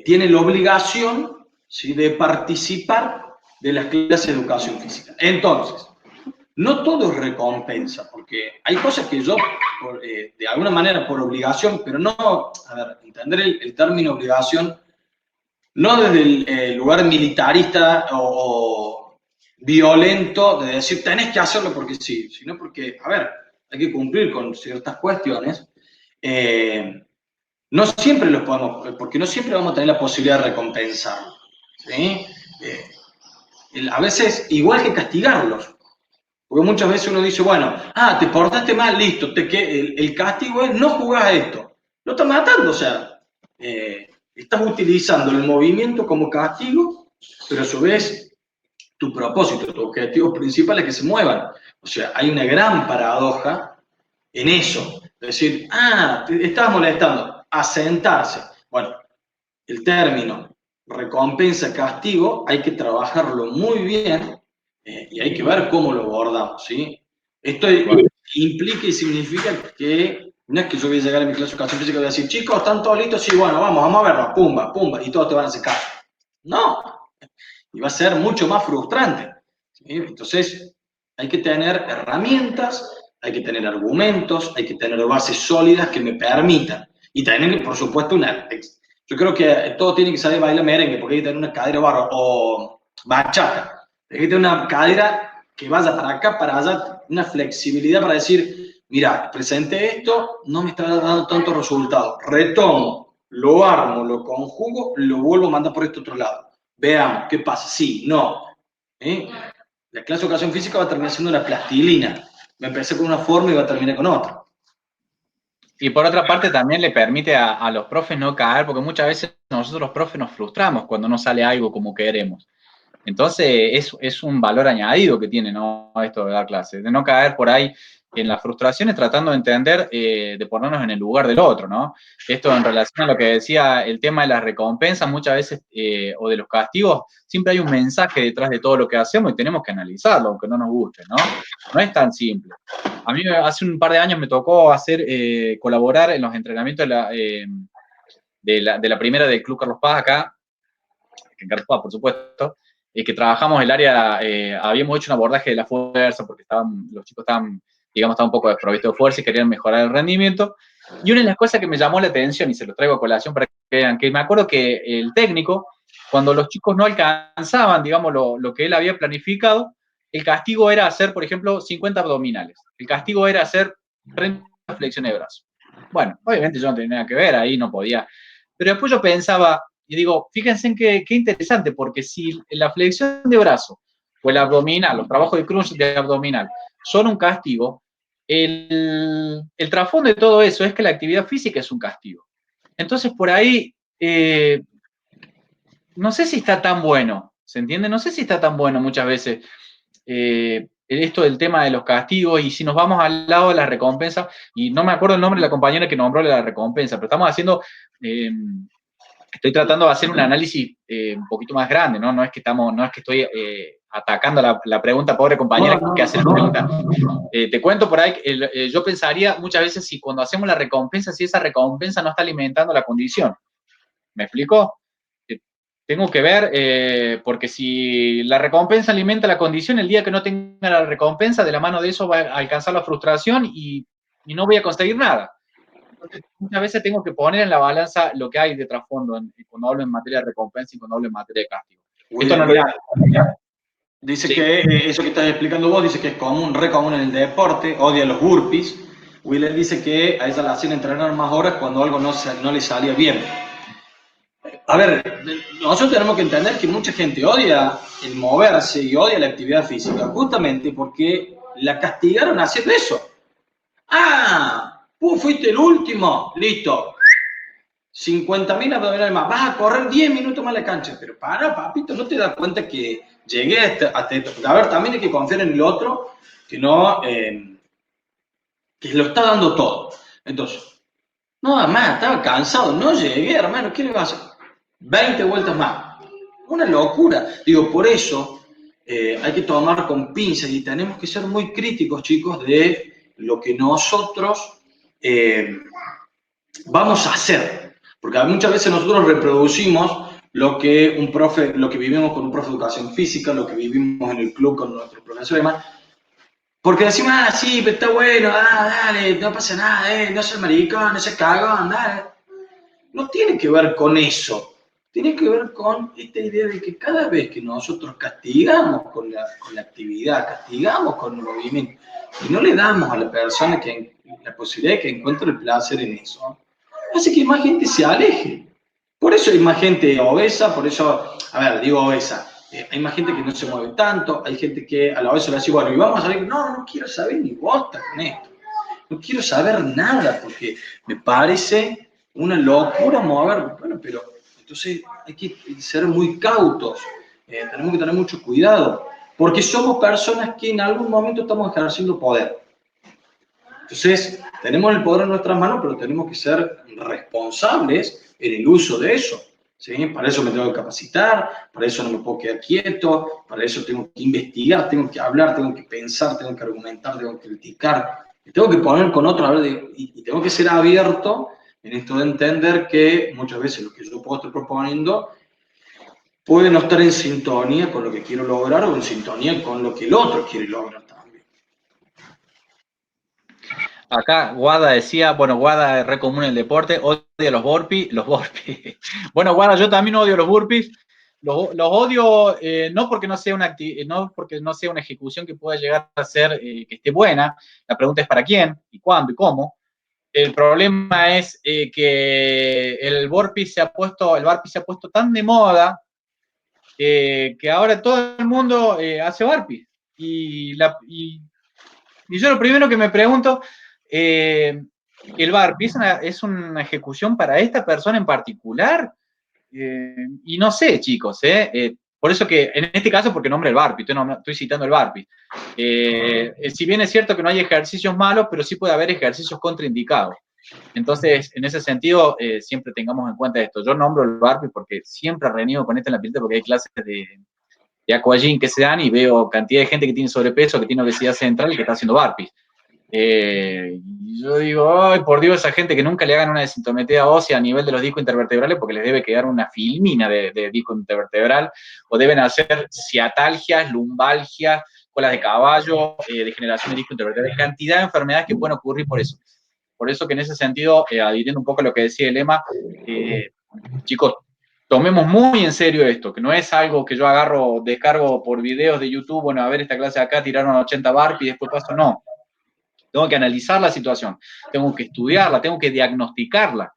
tiene la obligación, ¿sí?, de participar de las clases de educación física. Entonces, no todo es recompensa, porque hay cosas que yo, de alguna manera, por obligación, pero no, a ver, entender el término obligación, no desde el lugar militarista o violento de decir tenés que hacerlo porque sí, sino porque, a ver, hay que cumplir con ciertas cuestiones. No siempre los podemos, porque no siempre vamos a tener la posibilidad de recompensarlo. ¿Sí? A veces, igual que castigarlos. Porque muchas veces uno dice, bueno, te portaste mal, listo, el castigo es no jugás a esto. Lo estás matando, o sea, estás utilizando el movimiento como castigo, pero a su vez tu propósito, tu objetivo principal es que se muevan. O sea, hay una gran paradoja en eso. Es decir, te estabas molestando, a sentarse. Bueno, el término recompensa-castigo hay que trabajarlo muy bien y hay que ver cómo lo abordamos, ¿sí? Esto implica y significa que no es que yo voy a llegar a mi clase de educación física y voy a decir, chicos, ¿están todos listos? Sí, bueno, vamos a verlo, pumba, pumba, y todos te van a hacer caso. No, y va a ser mucho más frustrante. ¿Sí? Entonces, hay que tener herramientas, hay que tener argumentos, hay que tener bases sólidas que me permitan. Y también, por supuesto, yo creo que todo tiene que saber bailar merengue, porque hay que tener una cadera barro o bachata. Hay que tener una cadera que vaya para acá, para allá, una flexibilidad para decir, mira, presenté esto, no me está dando tantos resultados. Retomo, lo armo, lo conjugo, lo vuelvo a mandar por este otro lado. Veamos, ¿qué pasa? Sí, no. ¿Eh? La clase de educación física va a terminar siendo una plastilina. Me empecé con una forma y va a terminar con otra. Y por otra parte también le permite a los profes no caer, porque muchas veces nosotros los profes nos frustramos cuando no sale algo como queremos. Entonces es un valor añadido que tiene, ¿no? Esto de dar clases, de no caer por ahí en las frustraciones tratando de entender, de ponernos en el lugar del otro, ¿no? Esto en relación a lo que decía el tema de las recompensas, muchas veces, o de los castigos, siempre hay un mensaje detrás de todo lo que hacemos y tenemos que analizarlo, aunque no nos guste, ¿no? No es tan simple. A mí hace un par de años me tocó colaborar en los entrenamientos de la primera del Club Carlos Paz acá, en Carlos Paz, por supuesto, que trabajamos el área, habíamos hecho un abordaje de la fuerza porque los chicos estaban un poco desprovistos de fuerza y querían mejorar el rendimiento. Y una de las cosas que me llamó la atención, y se lo traigo a colación para que vean, que me acuerdo que el técnico, cuando los chicos no alcanzaban, digamos, lo que él había planificado, el castigo era hacer, por ejemplo, 50 abdominales. El castigo era hacer 30 flexiones de brazos. Bueno, obviamente yo no tenía nada que ver, ahí no podía. Pero después yo pensaba, y digo, fíjense en qué interesante, porque si la flexión de brazo o el abdominal, los trabajos de crunch de abdominal son un castigo, el trasfondo de todo eso es que la actividad física es un castigo. Entonces, por ahí, no sé si está tan bueno, ¿se entiende? No sé si está tan bueno muchas veces esto del tema de los castigos, y si nos vamos al lado de la recompensa, y no me acuerdo el nombre de la compañera que nombró la recompensa, pero estamos haciendo... estoy tratando de hacer un análisis un poquito más grande, ¿no? No es que estoy atacando la pregunta, pobre compañera, que hace la pregunta. Te cuento por ahí, yo pensaría muchas veces si cuando hacemos la recompensa, si esa recompensa no está alimentando la condición. ¿Me explico? Tengo que ver, porque si la recompensa alimenta la condición, el día que no tenga la recompensa, de la mano de eso va a alcanzar la frustración y no voy a conseguir nada. Entonces, muchas veces tengo que poner en la balanza lo que hay de trasfondo cuando hablo en materia de recompensa y cuando hablo en materia de castigo. Esto no lo dice que eso que estás explicando vos, dice que es común, re común en el deporte, odia los burpees. Wheeler dice que a ella la hacían entrenar más horas cuando algo no le salía bien. A ver, nosotros tenemos que entender que mucha gente odia el moverse y odia la actividad física, justamente porque la castigaron haciendo eso. Fuiste el último, listo. 50.000 abdominales más, vas a correr 10 minutos más la cancha, pero para, papito, ¿no te das cuenta que llegué hasta esto? A ver, también hay que confiar en el otro, que no, que lo está dando todo. Entonces, no, además, estaba cansado, no llegué, hermano, ¿qué le va a hacer? 20 vueltas más. Una locura. Digo, por eso hay que tomar con pinzas y tenemos que ser muy críticos, chicos, de lo que nosotros vamos a hacer. Porque muchas veces nosotros reproducimos lo que vivimos con un profe de educación física, lo que vivimos en el club con nuestros profesores y demás. Porque decimos, sí, pero está bueno, dale, no pasa nada, no seas maricón, no seas cagón, dale. No tiene que ver con eso. tiene que ver con esta idea de que cada vez que nosotros castigamos con la actividad, castigamos con el movimiento, y no le damos a la persona la posibilidad de que encuentre el placer en eso, hace que más gente se aleje. Por eso hay más gente obesa, por eso, a ver, digo obesa, hay más gente que no se mueve tanto, hay gente que a la obesa le dice, bueno, y vamos a salir, no quiero saber ni bosta con esto, no quiero saber nada, porque me parece una locura moverme. Bueno, pero entonces hay que ser muy cautos, tenemos que tener mucho cuidado, porque somos personas que en algún momento estamos ejerciendo poder. Entonces, tenemos el poder en nuestras manos, pero tenemos que ser responsables en el uso de eso. ¿Sí? Para eso me tengo que capacitar, para eso no me puedo quedar quieto, para eso tengo que investigar, tengo que hablar, tengo que pensar, tengo que argumentar, tengo que criticar, me tengo que poner con otro, y tengo que ser abierto en esto de entender que muchas veces lo que yo puedo estar proponiendo puede no estar en sintonía con lo que quiero lograr o en sintonía con lo que el otro quiere lograr también. Acá Guada decía, bueno, Guada es re común en el deporte, odia los burpees. Bueno, Guada, yo también odio los burpees. Los odio no porque no sea una ejecución que pueda llegar a ser que esté buena. La pregunta es para quién, y cuándo, y cómo. El problema es que el burpee se ha puesto tan de moda que ahora todo el mundo hace burpees. Y yo lo primero que me pregunto, ¿el burpee es una ejecución para esta persona en particular? Y no sé, chicos, por eso que, en este caso, porque nombra el burpee, estoy citando el burpee. Si bien es cierto que no hay ejercicios malos, pero sí puede haber ejercicios contraindicados. Entonces, en ese sentido, siempre tengamos en cuenta esto. Yo nombro el burpee porque siempre reniego con esto en la pileta porque hay clases de aquagym que se dan y veo cantidad de gente que tiene sobrepeso, que tiene obesidad central y que está haciendo burpees. Y yo digo, ay, por Dios, esa gente que nunca le hagan una desintometría ósea a nivel de los discos intervertebrales porque les debe quedar una filmina de disco intervertebral, o deben hacer ciatalgias, lumbalgias, colas de caballo, degeneración de disco intervertebral, cantidad de enfermedades que pueden ocurrir por eso. Por eso que en ese sentido, adhiriendo un poco a lo que decía el lema, chicos, tomemos muy en serio esto, que no es algo que yo descargo por videos de YouTube, bueno, a ver esta clase de acá, tiraron 80 barp y después paso, no. Tengo que analizar la situación, tengo que estudiarla, tengo que diagnosticarla.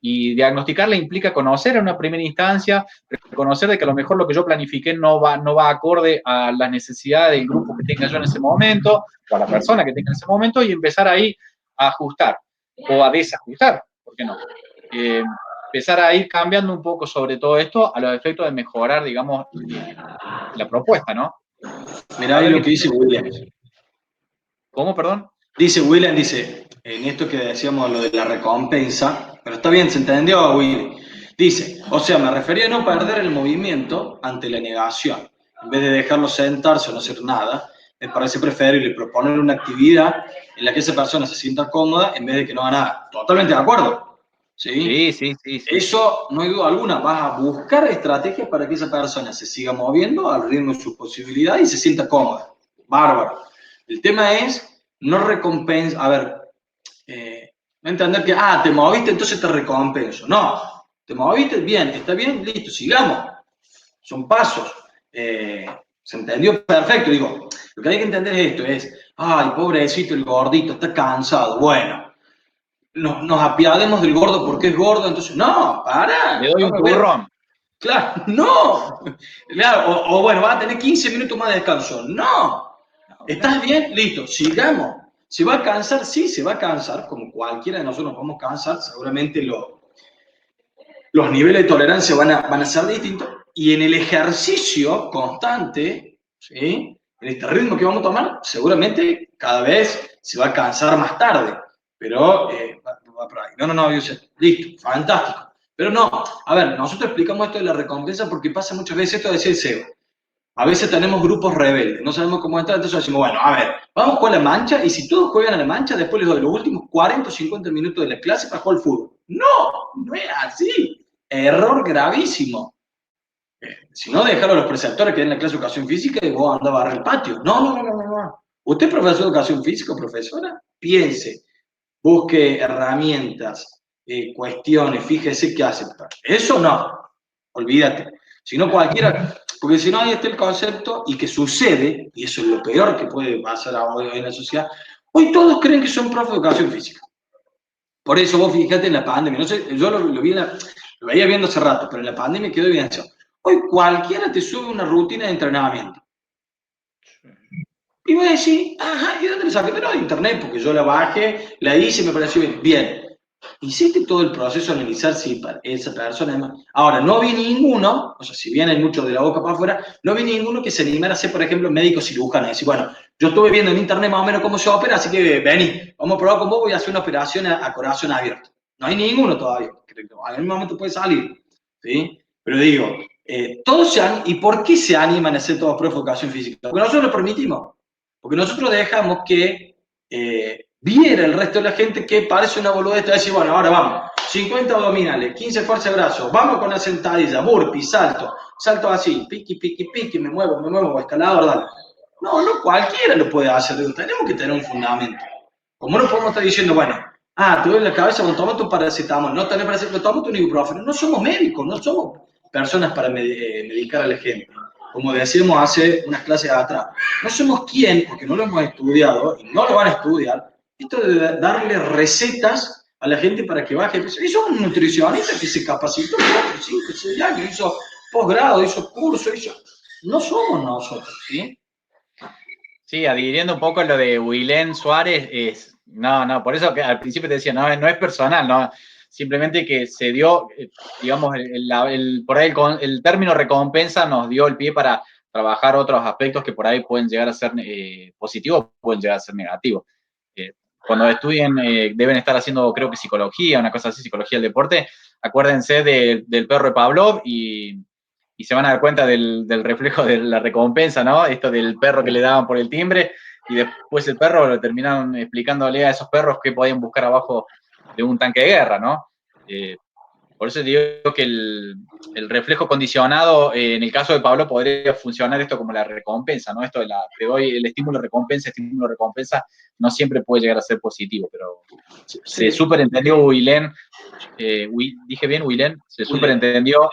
Y diagnosticarla implica conocer en una primera instancia, reconocer de que a lo mejor lo que yo planifiqué no va acorde a las necesidades del grupo que tenga yo en ese momento, o a la persona que tenga en ese momento, y empezar ahí a ajustar, o a desajustar, ¿por qué no? Empezar a ir cambiando un poco sobre todo esto a los efectos de mejorar, digamos, la propuesta, ¿no? Mirá ahí lo que dice William. ¿Cómo, perdón? Dice William, en esto que decíamos lo de la recompensa, pero está bien, se entendió, Willy. Dice, o sea, me refería a no perder el movimiento ante la negación. En vez de dejarlo sentarse o no hacer nada, me parece preferible proponer una actividad en la que esa persona se sienta cómoda en vez de que no haga nada. Totalmente de acuerdo. ¿Sí? Sí. Eso, no hay duda alguna, vas a buscar estrategias para que esa persona se siga moviendo al ritmo de sus posibilidades y se sienta cómoda. Bárbaro. El tema es no recompensa, a ver, no entender que, te moviste, entonces te recompenso. No, te moviste, bien, está bien, listo, sigamos. Son pasos. Se entendió perfecto. Digo, lo que hay que entender es esto, ay, pobrecito, el gordito, está cansado. Bueno, nos apiademos del gordo porque es gordo, entonces, no, para. Le doy un turrón. Claro, no. Claro, o bueno, va a tener 15 minutos más de descanso. No. ¿Estás bien? Listo, sigamos. ¿Se va a cansar? Sí, se va a cansar, como cualquiera de nosotros nos podemos cansar, seguramente los niveles de tolerancia van a ser distintos, y en el ejercicio constante, ¿sí? En este ritmo que vamos a tomar, seguramente cada vez se va a cansar más tarde, pero va por ahí. No, listo, fantástico. Pero no, a ver, nosotros explicamos esto de la recompensa porque pasa muchas veces esto de decir el SEO. A veces tenemos grupos rebeldes, no sabemos cómo entrar, entonces decimos, bueno, a ver, vamos a jugar a la mancha y si todos juegan a la mancha, después les doy los últimos 40 o 50 minutos de la clase para jugar al fútbol. No es así. Error gravísimo. Si no, déjalo a los preceptores que den la clase de educación física y vos andás a barrer el patio. No. ¿Usted es profesor de educación física o profesora? Piense, busque herramientas, cuestiones, fíjese qué hace. Eso no. olvídate. Si no cualquiera, porque si no ahí está el concepto y que sucede, y eso es lo peor que puede pasar hoy en la sociedad, hoy todos creen que son profes de educación física. Por eso vos fíjate en la pandemia, no sé, yo lo veía viendo hace rato, pero en la pandemia quedó evidenciado. Hoy cualquiera te sube una rutina de entrenamiento. Y voy a decir, ajá, ¿y dónde le saqué? Pero de internet, porque yo la bajé, la hice y me pareció bien. Bien. Hiciste todo el proceso de analizar si esa persona es más. Ahora, no vi ninguno, o sea, si bien hay mucho de la boca para afuera, no vi ninguno que se animara a ser, por ejemplo, médico cirujano. Y decir, bueno, yo estuve viendo en internet más o menos cómo se opera, así que vení, vamos a probar con vos, voy a hacer una operación a corazón abierto. No hay ninguno todavía. En algún momento puede salir. ¿Sí? Pero digo, todos se han. ¿Y por qué se animan a hacer todos pruebas de educación física? Porque nosotros lo permitimos. Porque nosotros dejamos que viera el resto de la gente que parece una boludez, te va a decir, bueno, ahora vamos, 50 abdominales, 15 fuerza de brazos, vamos con la sentadilla, burpee, salto así, piqui, piqui, piqui, me muevo, escalador, dale. No, no cualquiera lo puede hacer, tenemos que tener un fundamento. Como no podemos estar diciendo, bueno, te duele la cabeza, bueno, toma tu paracetamol, no tenés paracetamol, toma tu ibuprofeno. No somos médicos, no somos personas para medicar a la gente. Como decíamos hace unas clases atrás, no somos quién, porque no lo hemos estudiado y no lo van a estudiar, esto de darle recetas a la gente para que baje de peso. Hizo un nutricionista que se capacitó 4, 5, 6 años, hizo posgrado, hizo curso, No somos nosotros, ¿sí? Sí, adhiriendo un poco lo de Wilén Suárez, no, por eso que al principio te decía, no es personal, no, simplemente que se dio, digamos, por ahí el término recompensa nos dio el pie para trabajar otros aspectos que por ahí pueden llegar a ser positivos, pueden llegar a ser negativos. Cuando estudien, deben estar haciendo, creo que psicología, una cosa así, psicología del deporte, acuérdense del perro de Pavlov y se van a dar cuenta del reflejo de la recompensa, ¿no? Esto del perro que le daban por el timbre, y después el perro lo terminaron explicándole a esos perros qué podían buscar abajo de un tanque de guerra, ¿no? Por eso digo que el reflejo condicionado, en el caso de Pablo, podría funcionar esto como la recompensa, ¿no? Esto de te doy el estímulo recompensa, no siempre puede llegar a ser positivo, pero se superentendió Wilén, dije bien Wilén, se superentendió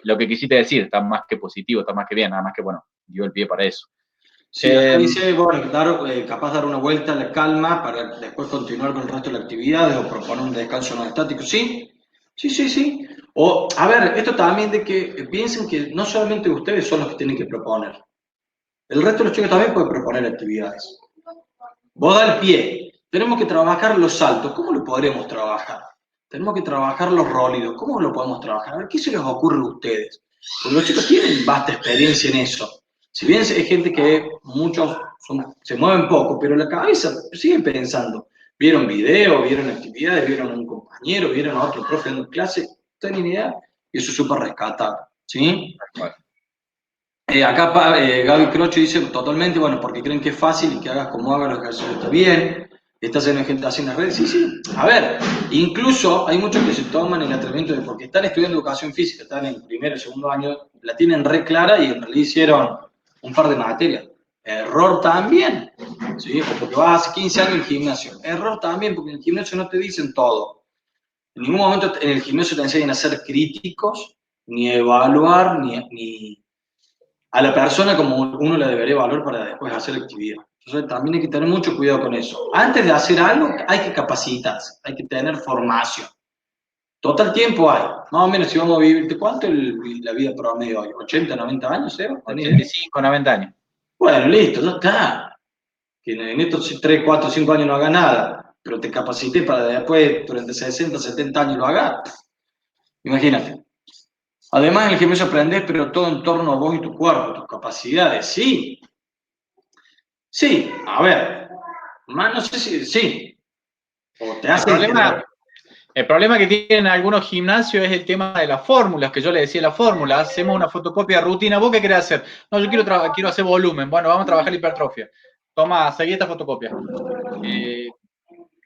lo que quisiste decir, está más que positivo, está más que bien, nada más que, bueno, dio el pie para eso. Sí, acá dice, bueno, capaz de dar una vuelta a la calma para después continuar con el resto de las actividades o proponer un descanso no estático. Sí, sí. O, a ver, esto también de que piensen que no solamente ustedes son los que tienen que proponer. El resto de los chicos también pueden proponer actividades. Vos da el pie. Tenemos que trabajar los saltos. ¿Cómo lo podremos trabajar? Tenemos que trabajar los rólidos. ¿Cómo lo podemos trabajar? A ver, ¿qué se les ocurre a ustedes? Porque los chicos tienen vasta experiencia en eso. Si bien hay gente que muchos se mueven poco, pero la cabeza siguen pensando. Vieron videos, vieron actividades, vieron a un compañero, vieron a otro profe en clase, no tienen idea, y eso es súper rescatable. ¿Sí? Bueno. Acá Gaby Crocho dice totalmente, bueno, porque creen que es fácil y que hagas como hagas los ejercicios está bien, estás en gente así en las redes, sí, a ver, incluso hay muchos que se toman el atrevimiento de, porque están estudiando educación física, están en el primer o segundo año, la tienen re clara y en realidad hicieron un par de materias. Error también, ¿sí? O porque vas hace 15 años en el gimnasio. Error también, porque en el gimnasio no te dicen todo. En ningún momento en el gimnasio te enseñan a ser críticos, ni a evaluar, ni a la persona como uno la debería evaluar para después hacer actividad. Entonces también hay que tener mucho cuidado con eso. Antes de hacer algo hay que capacitarse, hay que tener formación. Total tiempo hay. Más o menos si vamos a vivir, ¿cuánto es la vida promedio hoy? ¿80, 90 años, Seba? 85, 90 años. Bueno, listo, no está. Que en estos 3, 4, 5 años no haga nada, pero te capacité para después, durante 60, 70 años lo hagas. Imagínate. Además, en el gimnasio aprendés, pero todo en torno a vos y tu cuerpo, tus capacidades, sí. Sí, a ver, más no sé si, sí. O te hace el problema que tienen algunos gimnasios es el tema de las fórmulas, que yo le decía la fórmula, hacemos una fotocopia de rutina, ¿vos qué querés hacer? No, yo quiero hacer volumen, bueno, vamos a trabajar la hipertrofia. Toma, seguí esta fotocopia.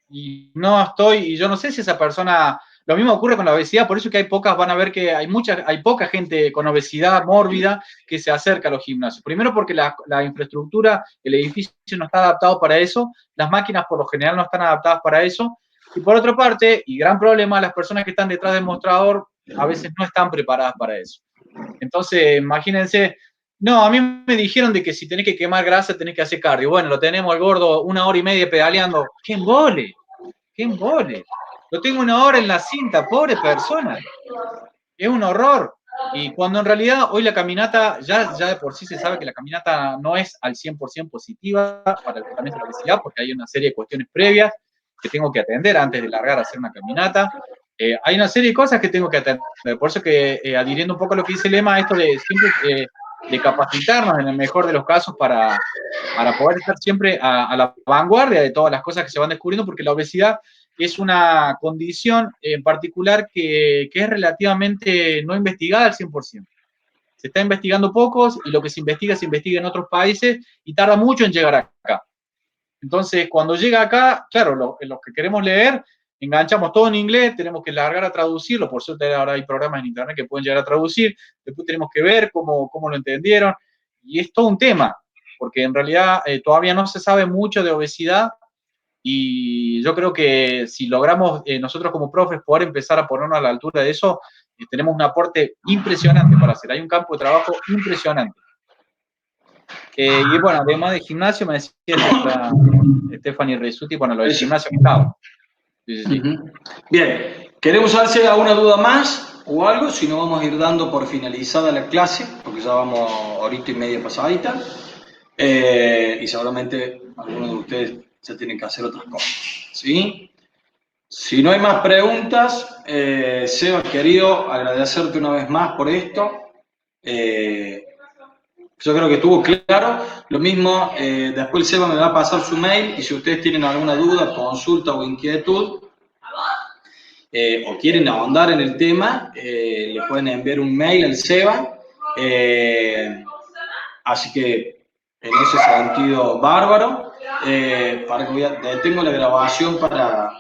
Y yo no sé si esa persona, lo mismo ocurre con la obesidad, por eso que van a ver que hay poca gente con obesidad mórbida que se acerca a los gimnasios. Primero porque la infraestructura, el edificio no está adaptado para eso, las máquinas por lo general no están adaptadas para eso, y por otra parte, y gran problema, las personas que están detrás del mostrador a veces no están preparadas para eso. Entonces, imagínense, no, a mí me dijeron de que si tenés que quemar grasa tenés que hacer cardio. Bueno, lo tenemos al gordo 1 hora y media pedaleando. ¡Qué embole! ¡Qué embole! Lo tengo 1 hora en la cinta, pobre persona. Es un horror. Y cuando en realidad hoy la caminata, ya de por sí se sabe que la caminata no es al 100% positiva para el tratamiento de la obesidad, porque hay una serie de cuestiones previas que tengo que atender antes de largar a hacer una caminata. Hay una serie de cosas que tengo que atender. Por eso que, adhiriendo un poco a lo que dice Lema, esto de siempre de capacitarnos en el mejor de los casos para poder estar siempre a la vanguardia de todas las cosas que se van descubriendo, porque la obesidad es una condición en particular que es relativamente no investigada al 100%. Se está investigando pocos y lo que se investiga en otros países y tarda mucho en llegar acá. Entonces, cuando llega acá, claro, los que queremos leer, enganchamos todo en inglés, tenemos que largar a traducirlo, por suerte ahora hay programas en internet que pueden llegar a traducir, después tenemos que ver cómo lo entendieron, y es todo un tema, porque en realidad todavía no se sabe mucho de obesidad, y yo creo que si logramos nosotros como profes poder empezar a ponernos a la altura de eso, tenemos un aporte impresionante para hacer, hay un campo de trabajo impresionante. Y bueno, además de gimnasio, me decía Stephanie Resuti, bueno, lo del gimnasio que estaba. Sí. Bien, queremos saber si hay alguna duda más o algo, si no vamos a ir dando por finalizada la clase, porque ya vamos 1 hora y media pasadita, y seguramente algunos de ustedes ya tienen que hacer otras cosas, ¿sí? Si no hay más preguntas, Seba, querido, agradecerte una vez más por esto. Yo creo que estuvo claro. Lo mismo, después el Seba me va a pasar su mail y si ustedes tienen alguna duda, consulta o inquietud, o quieren ahondar en el tema, le pueden enviar un mail al Seba. Así que en ese sentido, bárbaro. Para que detengo la grabación para